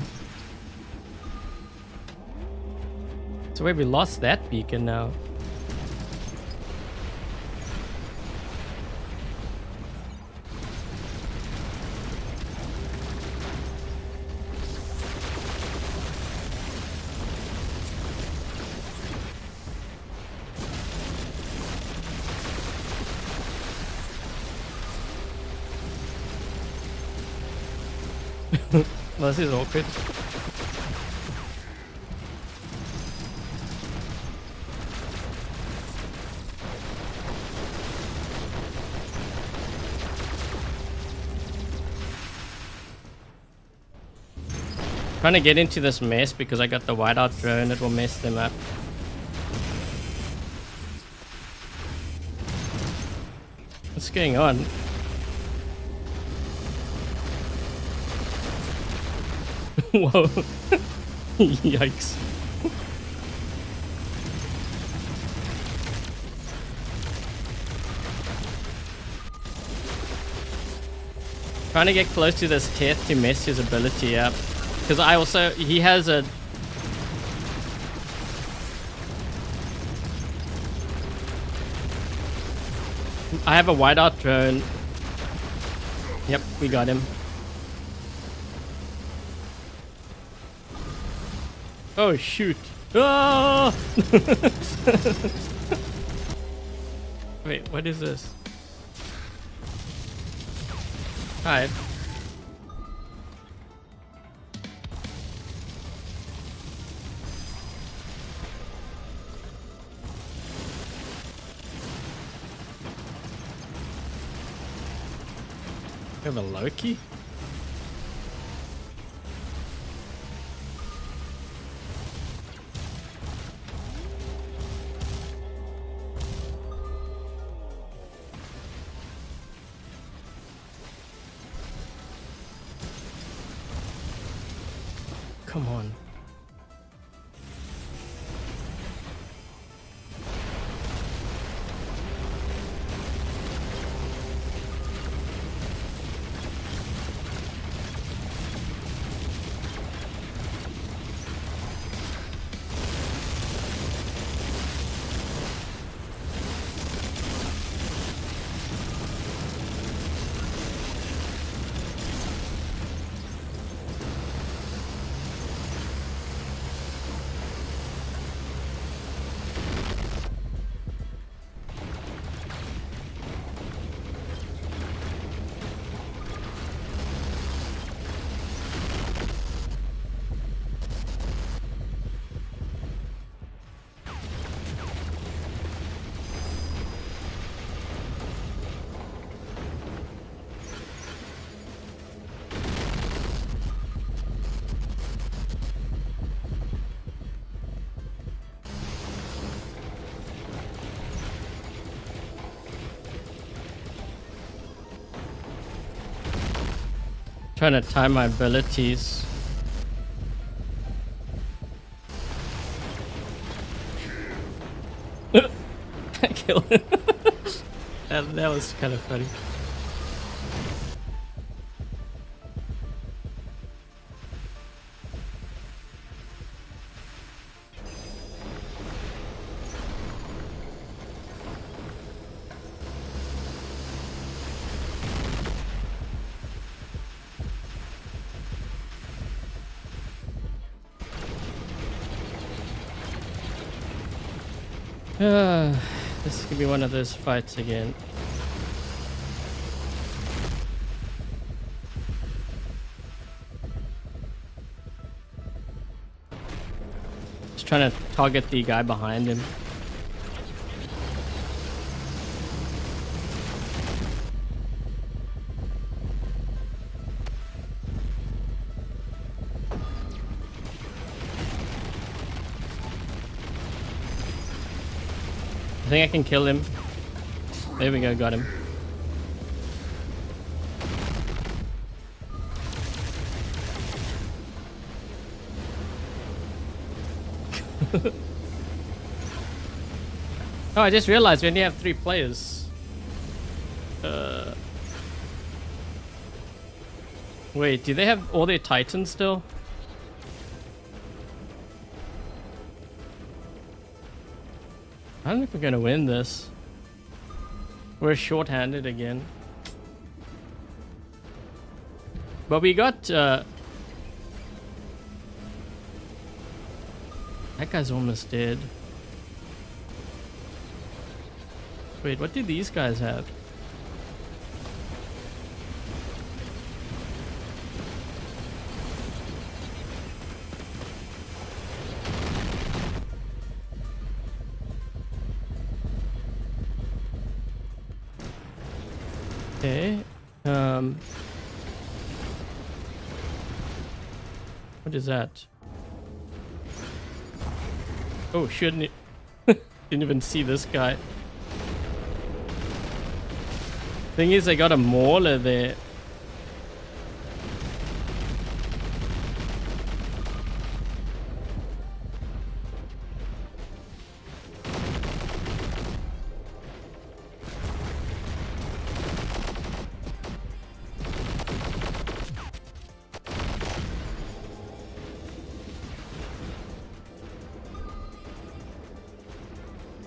So wait, we lost that beacon now. Well, this is awkward. Trying to get into this mess because I got the whiteout drone. It will mess them up. What's going on? Whoa. Yikes. Trying to get close to this Teth to mess his ability up. Because I also... He has a... I have a whiteout drone. Yep, we got him. Oh shoot! Oh! Wait, what is this? Hi. You have a Loki? Come on. Trying to time my abilities. I killed him. that was kind of funny. This could be one of those fights again. Just trying to target the guy behind him. I think I can kill him. There we go, got him. Oh, I just realized we only have 3 players. Wait, do they have all their titans still? I don't know if we're gonna win this. We're short-handed again. But we got that guy's almost dead. Wait, what do these guys have? Okay. What is that? Oh, shouldn't it? Didn't even see this guy. Thing is, I got a mauler there.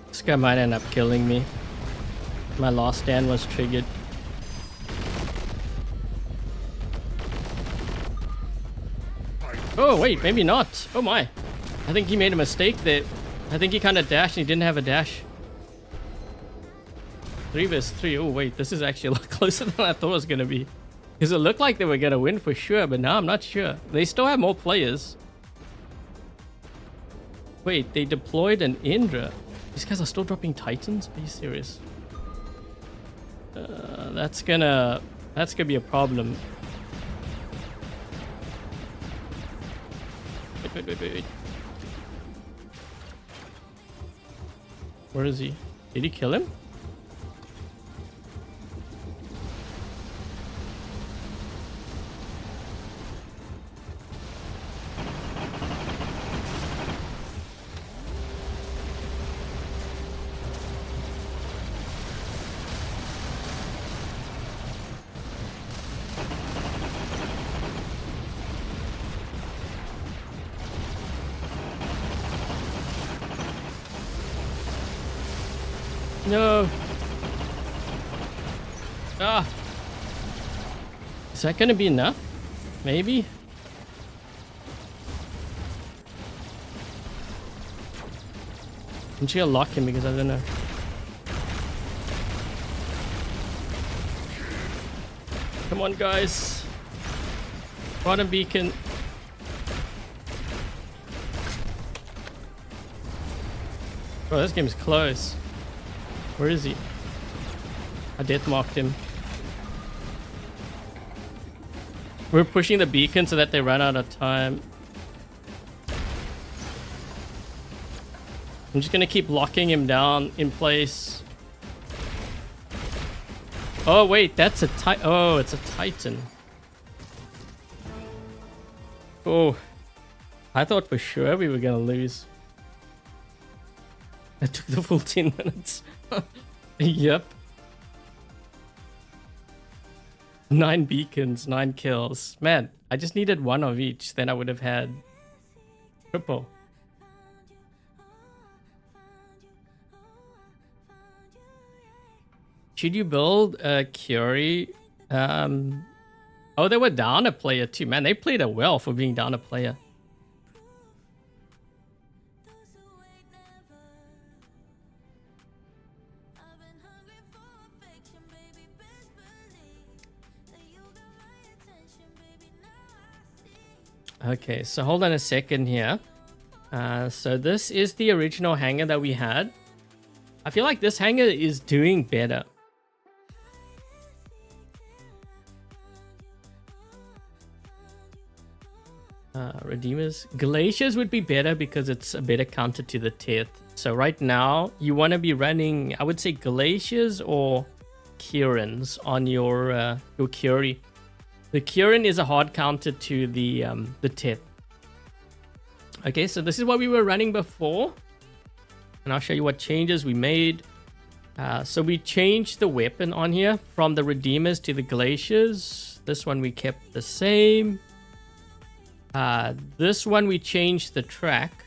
This guy might end up killing me. My last stand was triggered. Oh, wait, maybe not. Oh my. I think he made a mistake there. I think he kind of dashed and he didn't have a dash. 3 vs 3. Oh, wait, this is actually a lot closer than I thought it was going to be. Because it looked like they were going to win for sure, but now I'm not sure. They still have more players. Wait, they deployed an Indra. These guys are still dropping Titans? Are you serious? That's gonna be a problem. Wait. Where is he? Did he kill him? No. Ah. Is that gonna be enough? Maybe? I'm just gonna lock him because I don't know. Come on, guys. Bottom beacon. Oh, this game's close. Where is he? I death marked him. We're pushing the beacon so that they run out of time. I'm just gonna keep locking him down in place. Oh wait, that's a oh, it's a Titan. Oh, I thought for sure we were gonna lose. It took the full 10 minutes. Yep. 9 beacons, 9 kills. Man, I just needed 1 of each. Then I would have had triple. Should you build a Curie? Oh, they were down a player too. Man, they played it well for being down a player. Okay, so hold on a second here. So this is the original hangar that we had. I feel like this hangar is doing better. Redeemers. Glaciers would be better because it's a better counter to the Teth. So right now, you want to be running, I would say, Glaciers or Kiorans on your Curie. The Kieran is a hard counter to the Teth. Okay, so this is what we were running before. And I'll show you what changes we made. So we changed the weapon on here from the Redeemers to the Glaciers. This one we kept the same. This one we changed the track.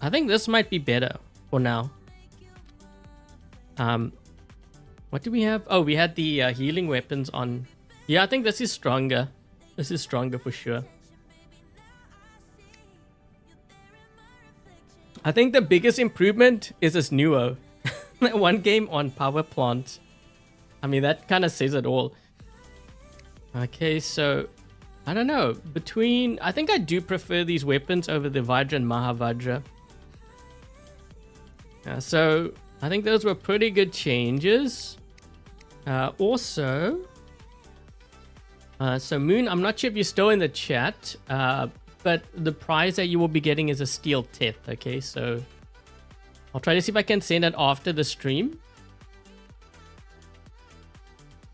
I think this might be better for now. What do we have? Oh, we had the healing weapons on. Yeah, I think this is stronger. This is stronger for sure. I think the biggest improvement is this Nuo. That one game on power plant. I mean, that kind of says it all. Okay, so I don't know. I think I do prefer these weapons over the Vajra and Mahavajra. So I think those were pretty good changes. So Moon, I'm not sure if you're still in the chat, but the prize that you will be getting is a steel Teth. Okay, so I'll try to see if I can send it after the stream.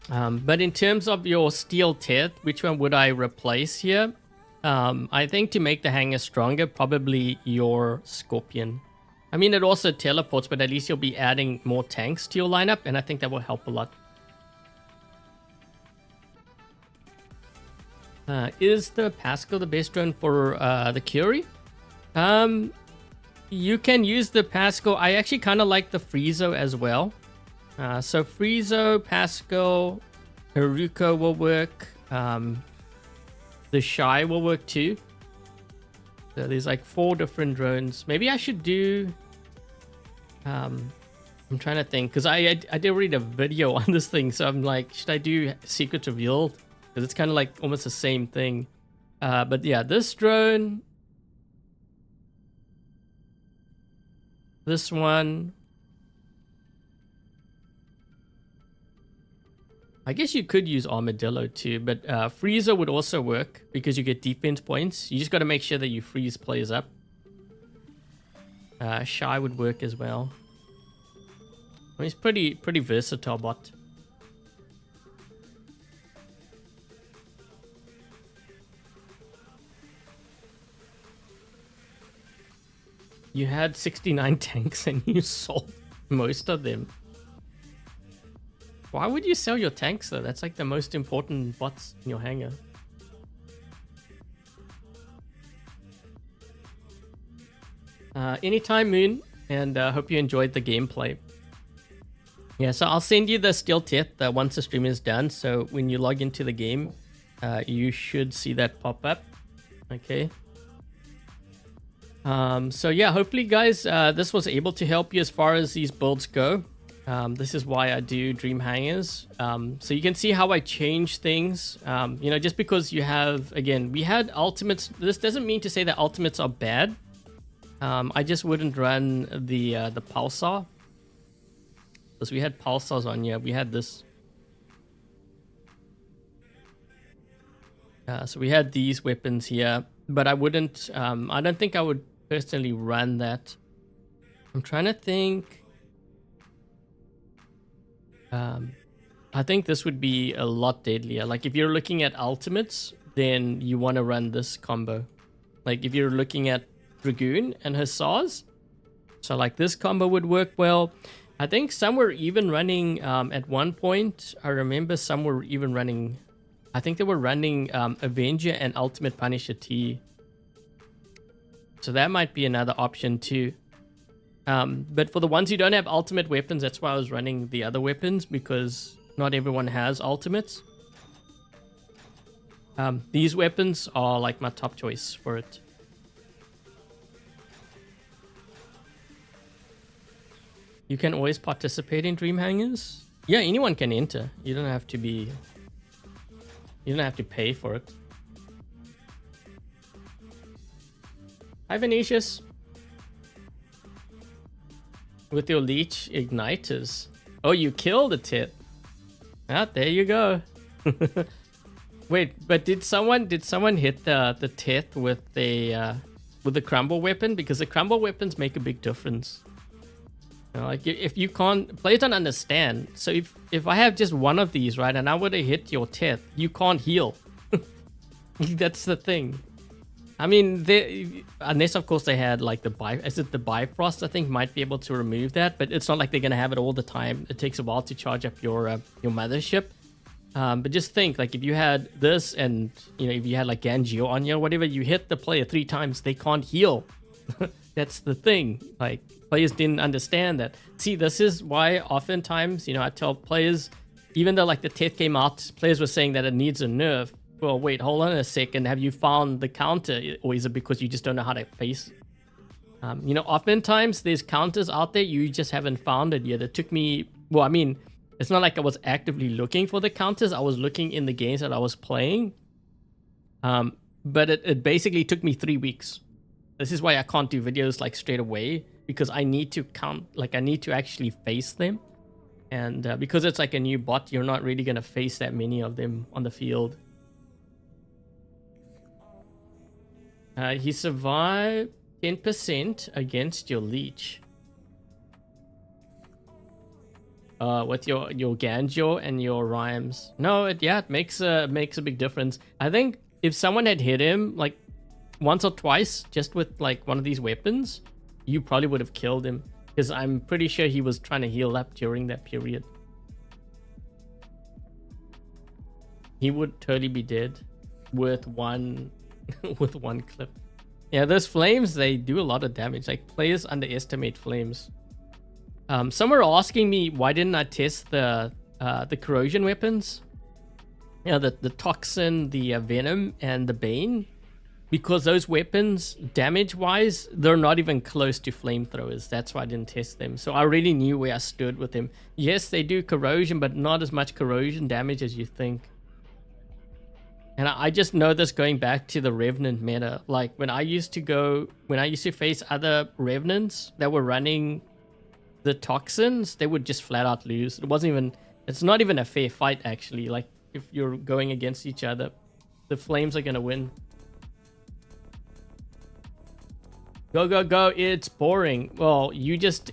But in terms of your steel Teth, which one would I replace here? I think to make the hangar stronger, probably your Scorpion. I mean, it also teleports, but at least you'll be adding more tanks to your lineup, and I think that will help a lot. Is the Pascal the best drone for the Curie? You can use the Pascal. I actually kind of like the Friezo as well. So Friezo, Pascal, Haruko will work. The Shy will work too. So there's like 4 different drones. Maybe I should do... I'm trying to think, because I did read a video on this thing, so I'm like, should I do Secret Revealed? Because it's kind of like almost the same thing. But yeah, this drone... This one... I guess you could use Armadillo too, but Freezer would also work because you get defense points. You just got to make sure that you freeze players up. Shy would work as well. I mean, he's pretty versatile bot. You had 69 tanks and you sold most of them. Why would you sell your tanks though? That's like the most important bots in your hangar. Anytime, Moon, and hope you enjoyed the gameplay. Yeah, so I'll send you the steel tip once the stream is done. So when you log into the game, you should see that pop up. Okay. So yeah, hopefully guys, this was able to help you as far as these builds go. This is why I do Dream Hangars. So you can see how I change things. You know, just because you have, again, we had ultimates. This doesn't mean to say that ultimates are bad. I just wouldn't run the pulsar. Because we had pulsars on here. We had this. So we had these weapons here. But I wouldn't, I don't think I would personally run that. I'm trying to think. I think this would be a lot deadlier. Like if you're looking at ultimates, then you want to run this combo. Like if you're looking at Dragoon and Hussars, so like this combo would work well. I think some were even running at one point. I remember some were even running. I think they were running Avenger and Ultimate Punisher T. So that might be another option too. But for the ones who don't have ultimate weapons, that's why I was running the other weapons, because not everyone has ultimates. These weapons are like my top choice for it. You can always participate in Dream Hangars. Yeah, anyone can enter. You don't have to be... You don't have to pay for it. Hi, Venetius. With your leech igniters. Oh, you killed the tit. Ah, there you go. Wait, but did someone hit the tit with the crumble weapon? Because the crumble weapons make a big difference. You know, like if you can't, players don't understand. So if I have just one of these, right, and I would have hit your tit, you can't heal. That's the thing. I mean, unless of course they had like the Bifrost, I think might be able to remove that, but it's not like they're gonna have it all the time. It takes a while to charge up your mothership. But just think, like if you had this, and you know, if you had like Gangio on you or whatever, you hit the player 3 times, they can't heal. That's the thing. Like players didn't understand that. See, this is why oftentimes, you know, I tell players, even though like the Tet came out, players were saying that it needs a nerf. Well, wait, hold on a second. Have you found the counter, or is it because you just don't know how to face? You know, oftentimes there's counters out there, you just haven't found it yet. It took me, well, I mean, it's not like I was actively looking for the counters. I was looking in the games that I was playing. But it basically took me 3 weeks. This is why I can't do videos like straight away, because I need to count, like I need to actually face them. And because it's like a new bot, you're not really going to face that many of them on the field. He survived 10% against your leech. With your Ganjo and your rhymes. No, it makes a big difference. I think if someone had hit him like once or twice just with like one of these weapons, you probably would have killed him, because I'm pretty sure he was trying to heal up during that period. He would totally be dead with one with one clip. Yeah, those flames, they do a lot of damage. Like players underestimate flames. Some were asking me why didn't I test the corrosion weapons? You know, the toxin, the venom, and the bane, because those weapons, damage-wise, they're not even close to flamethrowers. That's why I didn't test them. So I already knew where I stood with them. Yes, they do corrosion, but not as much corrosion damage as you think. And I just know this going back to the Revenant meta. Like when I used to face other Revenants that were running the toxins, they would just flat out lose. It's not even a fair fight actually. Like if you're going against each other, the flames are gonna win. Go, go, go, it's boring. Well, you just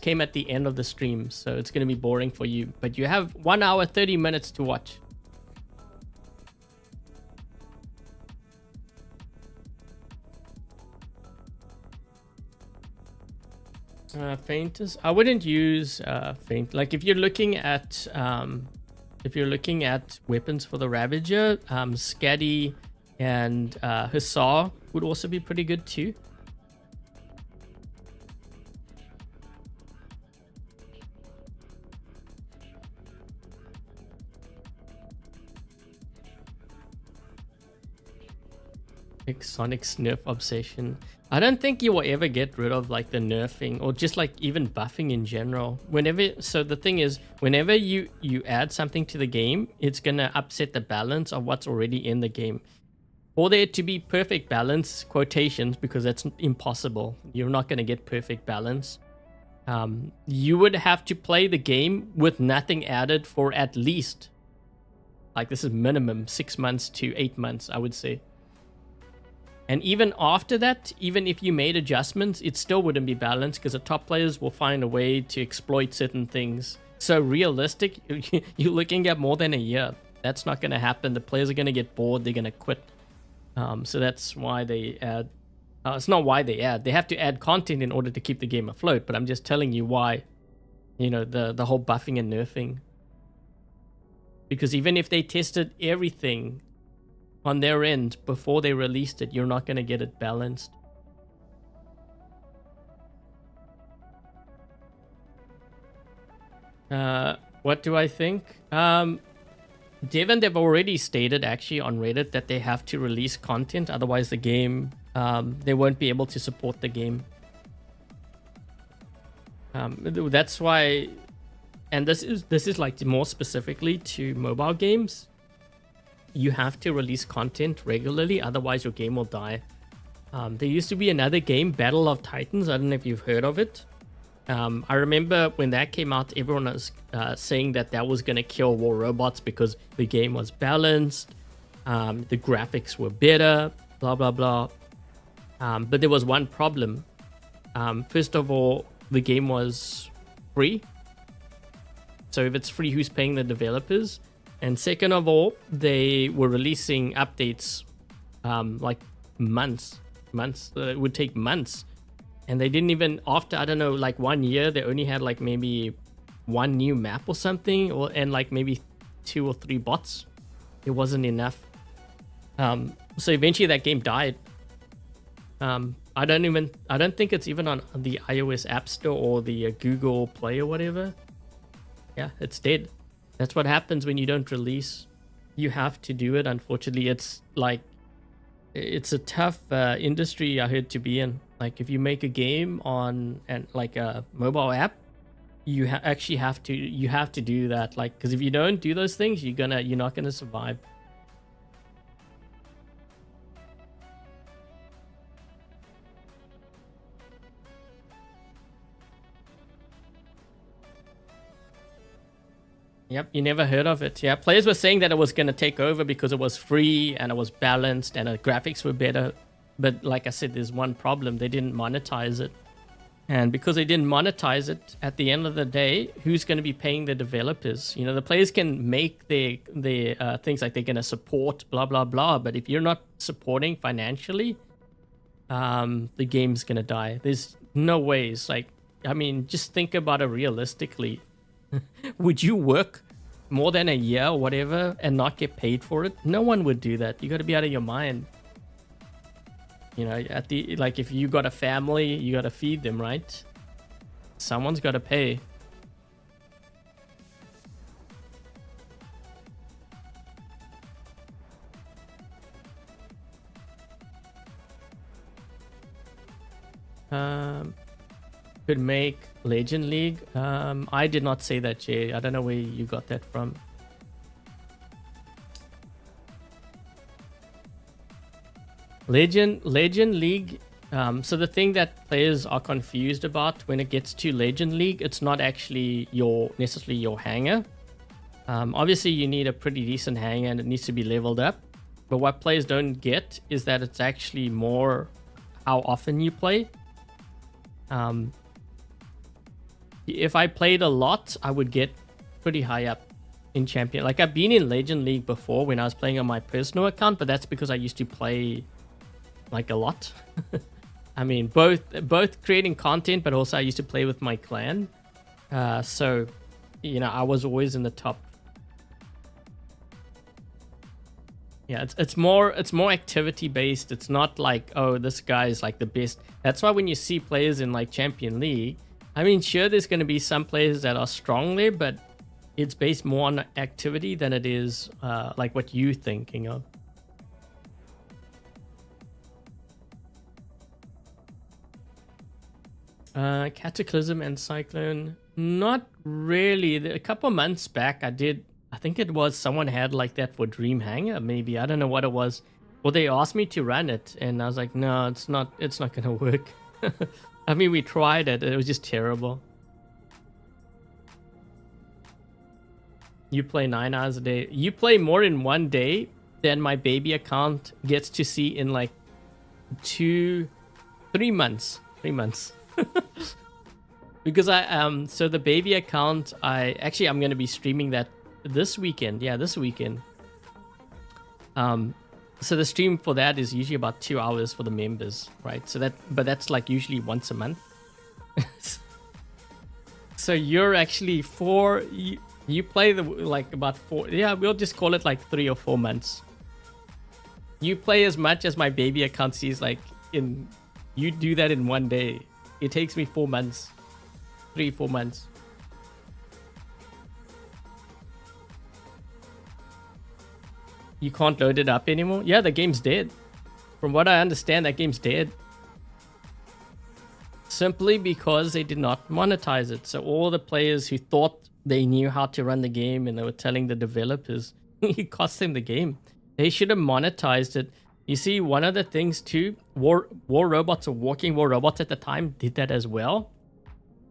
came at the end of the stream, so it's gonna be boring for you. But you have 1 hour, 30 minutes to watch. Fainters, I wouldn't use faint. Like if you're looking at weapons for the Ravager, Scatty and Hussar would also be pretty good too. Pixonic's nerf obsession. I don't think you will ever get rid of like the nerfing or just like even buffing in general. So the thing is, whenever you add something to the game, it's gonna upset the balance of what's already in the game. For there to be perfect balance, quotations, because that's impossible. You're not gonna get perfect balance. You would have to play the game with nothing added for at least, like this is minimum 6 months to 8 months, I would say. And even after that, even if you made adjustments, it still wouldn't be balanced because the top players will find a way to exploit certain things. So realistic, you're looking at more than a year. That's not going to happen. The players are going to get bored. They're going to quit. So that's why they add. It's not why they add. They have to add content in order to keep the game afloat. But I'm just telling you why, you know, the whole buffing and nerfing. Because even if they tested everything on their end before they released it, you're not going to get it balanced. What do I think? Devin, they've already stated actually on Reddit that they have to release content, otherwise the game, they won't be able to support the game. That's why, and this is like more specifically to mobile games. You have to release content regularly, otherwise your game will die. There used to be another game, Battle of Titans. I don't know if you've heard of it. I remember when that came out, everyone was saying that was going to kill War Robots because the game was balanced, the graphics were better, blah, blah, blah. But there was one problem. First of all, the game was free. So if it's free, who's paying the developers? And second of all, they were releasing updates like months. It would take months. And they didn't even, after, I don't know, like 1 year, they only had like maybe one new map or something, and like maybe 2 or 3 bots. It wasn't enough. So eventually that game died. I don't think it's even on the iOS App Store or the Google Play or whatever. Yeah, it's dead. That's what happens when you don't release. You have to do it. Unfortunately, it's a tough industry I heard to be in. Like if you make a game on like a mobile app, you actually have to do that. Like because if you don't do those things, you're not gonna survive. Yep, you never heard of it. Yeah, players were saying that it was going to take over because it was free and it was balanced and the graphics were better. But like I said, there's one problem. They didn't monetize it. And because they didn't monetize it, at the end of the day, who's going to be paying the developers? You know, the players can make their things like they're going to support, blah, blah, blah. But if you're not supporting financially, the game's going to die. There's no ways. Like, I mean, just think about it realistically. Would you work more than a year or whatever and not get paid for it? No one would do that. You got to be out of your mind. You know, like if you got a family, you got to feed them, right? Someone's got to pay. Could make Legend League. I did not say that, Jay. I don't know where you got that from. Legend League. So the thing that players are confused about when it gets to Legend League, it's not actually necessarily your hangar. Obviously, you need a pretty decent hangar and it needs to be leveled up. But what players don't get is that it's actually more how often you play. If I played a lot, I would get pretty high up in Champion. Like, I've been in Legend League before when I was playing on my personal account, but that's because I used to play like a lot. I mean, both creating content, but also I used to play with my clan. So, you know, I was always in the top. Yeah, it's more activity based. It's not like, oh, this guy is like the best. That's why when you see players in like Champion League, I mean, sure, there's going to be some players that are strong there, but it's based more on activity than it is like what you're thinking of. Cataclysm and Cyclone, not really. A couple months back, I think it was someone had like that for Dream Hangar, maybe. I don't know what it was. Well, they asked me to run it, and I was like, no, it's not gonna work. I mean, we tried it. It was just terrible. You play 9 hours a day. You play more in one day than my baby account gets to see in like 3 months. 3 months. Because so the baby account, I'm going to be streaming that this weekend. Yeah, this weekend. So the stream for that is usually about 2 hours for the members, right? So but that's like usually once a month. So you're actually you play like about 4, yeah, we'll just call it like 3 or 4 months. You play as much as my baby account sees, like you do that in one day. It takes me 4 months, 3-4 months. You can't load it up anymore? Yeah, the game's dead. From what I understand, that game's dead. Simply because they did not monetize it. So all the players who thought they knew how to run the game and they were telling the developers, it cost them the game. They should have monetized it. You see, one of the things too, War Robots or Walking War Robots at the time did that as well.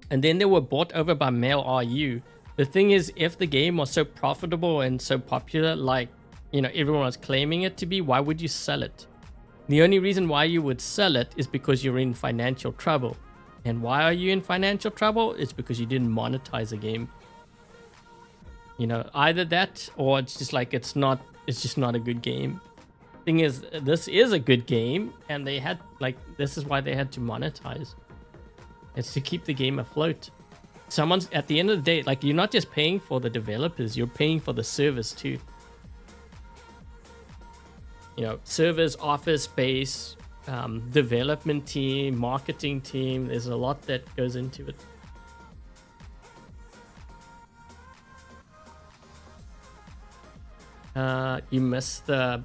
And then they were bought over by Mail.ru. The thing is, if the game was so profitable and so popular, like, you know, everyone was claiming it to be, why would you sell it? The only reason why you would sell it is because you're in financial trouble. And why are you in financial trouble? It's because you didn't monetize the game. You know, either that or it's just like it's just not a good game. Thing is, this is a good game, and they had this is why they had to monetize. It's to keep the game afloat. Someone's at the end of the day, like, you're not just paying for the developers, you're paying for the service too. You know, servers, office space, development team, marketing team. There's a lot that goes into it. You missed the...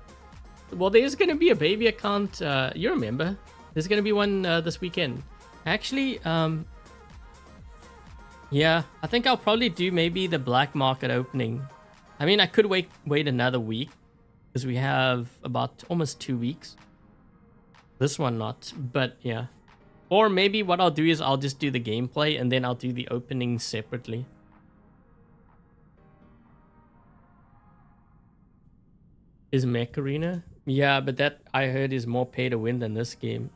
Well, there's going to be a baby account. You remember. There's going to be one this weekend. Actually, yeah, I think I'll probably do maybe the black market opening. I mean, I could wait another week. Because we have about almost 2 weeks. This one not, but yeah. Or maybe what I'll do is I'll just do the gameplay and then I'll do the opening separately. Is Mech Arena? Yeah, but that I heard is more pay to win than this game.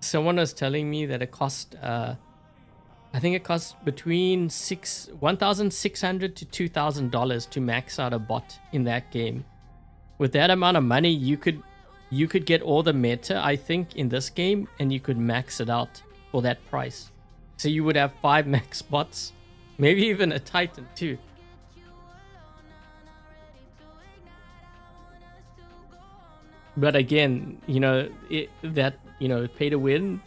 Someone was telling me that it cost, I think it costs between $1,600 to $2,000 to max out a bot in that game. With that amount of money, you could get all the meta, I think, in this game, and you could max it out for that price. So you would have 5 max bots, maybe even a Titan too. But again, you know, pay to win,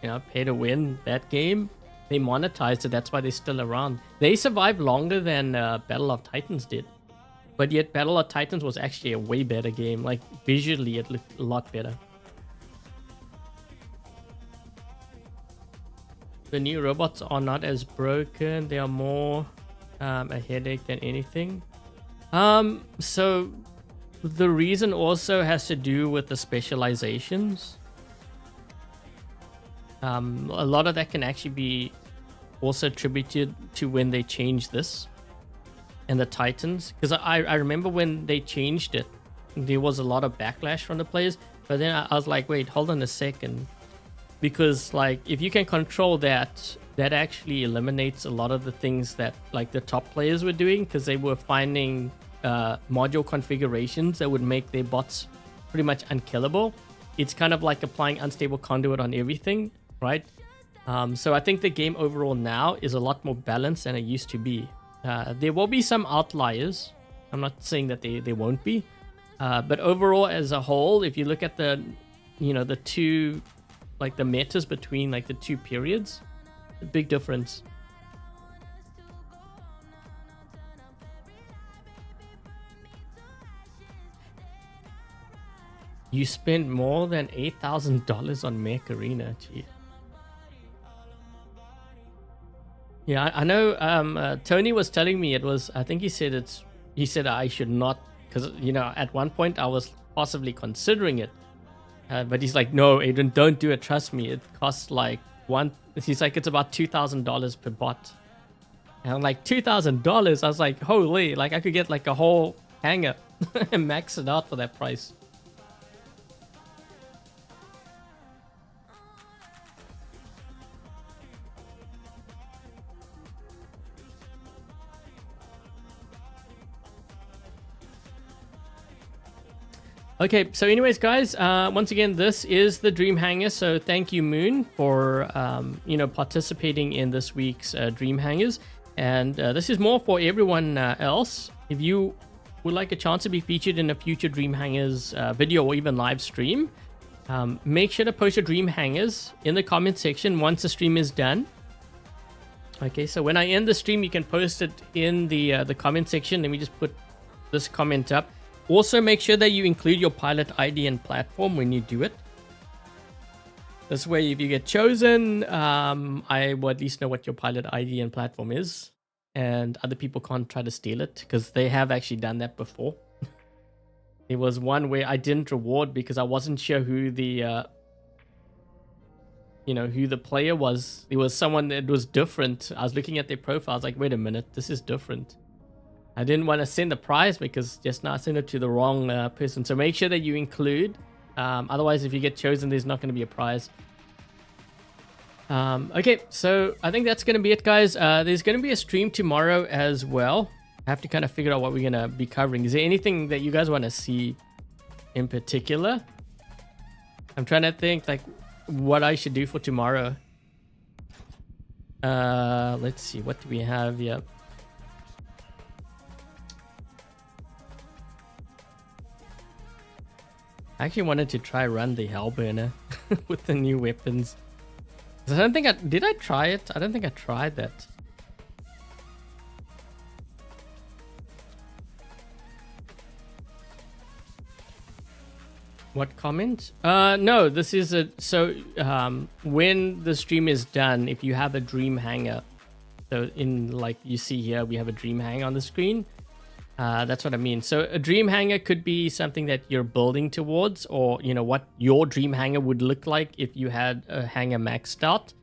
that game, they monetized it. That's why they're still around. They survived longer than Battle of Titans did. But yet Battle of Titans was actually a way better game. Like visually, it looked a lot better. The new robots are not as broken. They are more a headache than anything. So the reason also has to do with the specializations. A lot of that can actually be also attributed to when they changed this and the Titans. Because I remember when they changed it, there was a lot of backlash from the players. But then I was like, wait, hold on a second. Because like if you can control that, that actually eliminates a lot of the things that like the top players were doing, because they were finding module configurations that would make their bots pretty much unkillable. It's kind of like applying unstable conduit on everything, right? So I think the game overall now is a lot more balanced than it used to be. There will be some outliers. I'm not saying that there won't be, but overall as a whole, if you look at the, you know, the two, like the metas between like the two periods, a big difference. You spend more than $8,000 on Mech Arena, gee. Yeah, I know. Tony was telling me it was. I think he said it's. He said I should not, because you know at one point I was possibly considering it, but he's like, no, Adrian, don't do it. Trust me, it costs like one. He's like, it's about $2,000 per bot, and I'm like $2,000. I was like, holy, like I could get like a whole hangar and max it out for that price. Okay, so anyways, guys, once again, this is the Dream Hangar. So thank you, Moon, for you know, participating in this week's Dream Hangars. And this is more for everyone else. If you would like a chance to be featured in a future Dream Hangars video or even live stream, make sure to post your Dream Hangars in the comment section once the stream is done. Okay, so when I end the stream, you can post it in the comment section. Let me just put this comment up. Also, make sure that you include your pilot ID and platform when you do it. This way, if you get chosen, I will at least know what your pilot ID and platform is. And other people can't try to steal it, because they have actually done that before. There was one where I didn't reward because I wasn't sure who the, you know, who the player was. There was someone that was different. I was looking at their profile. I was like, wait a minute, this is different. I didn't want to send the prize because just now I sent it to the wrong person. So make sure that you include. Otherwise, if you get chosen, there's not going to be a prize. Okay, so I think that's going to be it, guys. There's going to be a stream tomorrow as well. I have to kind of figure out what we're going to be covering. Is there anything that you guys want to see in particular? I'm trying to think like what I should do for tomorrow. Let's see. What do we have here? I actually wanted to try run the Hellburner with the new weapons. I don't think did I try it? I don't think I tried that. What comment? No, this is so when the stream is done, if you have a Dream Hangar, so in like you see here, we have a Dream Hangar on the screen. That's what I mean. So a Dream Hangar could be something that you're building towards, or you know what your Dream Hangar would look like if you had a hangar maxed out,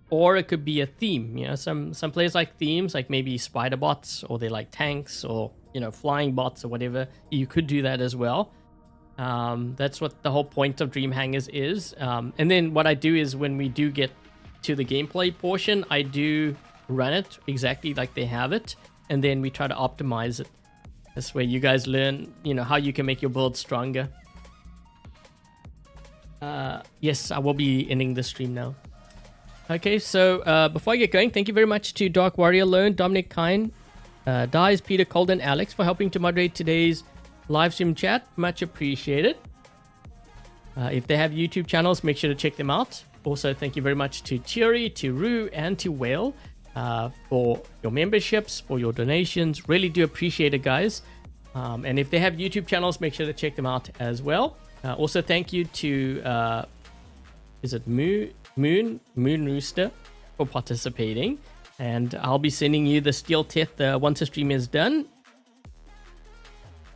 or it could be a theme. You know, some players like themes, like maybe spider bots, or they like tanks, or you know, flying bots or whatever. You could do that as well. That's what the whole point of Dream Hangars is. And then what I do is when we do get to the gameplay portion, I do run it exactly like they have it, and then we try to optimize it. This way you guys learn, you know, how you can make your build stronger. Yes, I will be ending the stream now. Okay, so before I get going, thank you very much to Dark Warrior Lone, Dominic Kine, Dies, Peter, Cold, and Alex for helping to moderate today's live stream chat. Much appreciated. If they have YouTube channels, make sure to check them out. Also, thank you very much to Curie, to Rue, and to Whale for your memberships, for your donations. Really do appreciate it, guys. And if they have YouTube channels, make sure to check them out as well. Also, thank you to is it moonrooster for participating. And I'll be sending you the steel teth once the stream is done.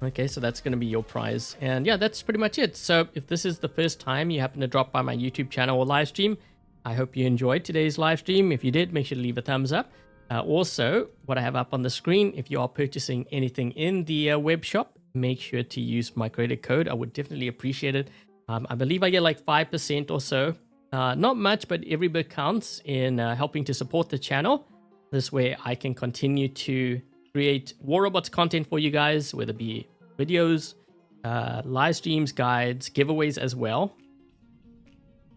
Okay, so that's going to be your prize. And yeah, that's pretty much it. So if this is the first time you happen to drop by my YouTube channel or live stream, I hope you enjoyed today's live stream. If you did, make sure to leave a thumbs up. Also, what I have up on the screen, if you are purchasing anything in the web shop, make sure to use my credit code. I would definitely appreciate it. I believe I get like 5% or so. Not much, but every bit counts in helping to support the channel. This way I can continue to create War Robots content for you guys, whether it be videos, live streams, guides, giveaways as well.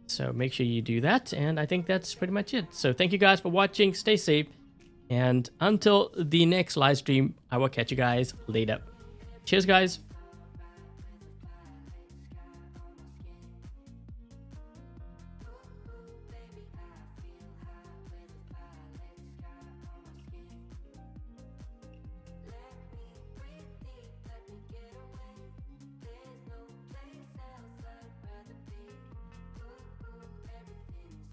So make sure you do that. And I think that's pretty much it. So thank you guys for watching. Stay safe. And until the next live stream, I will catch you guys later. Cheers, guys.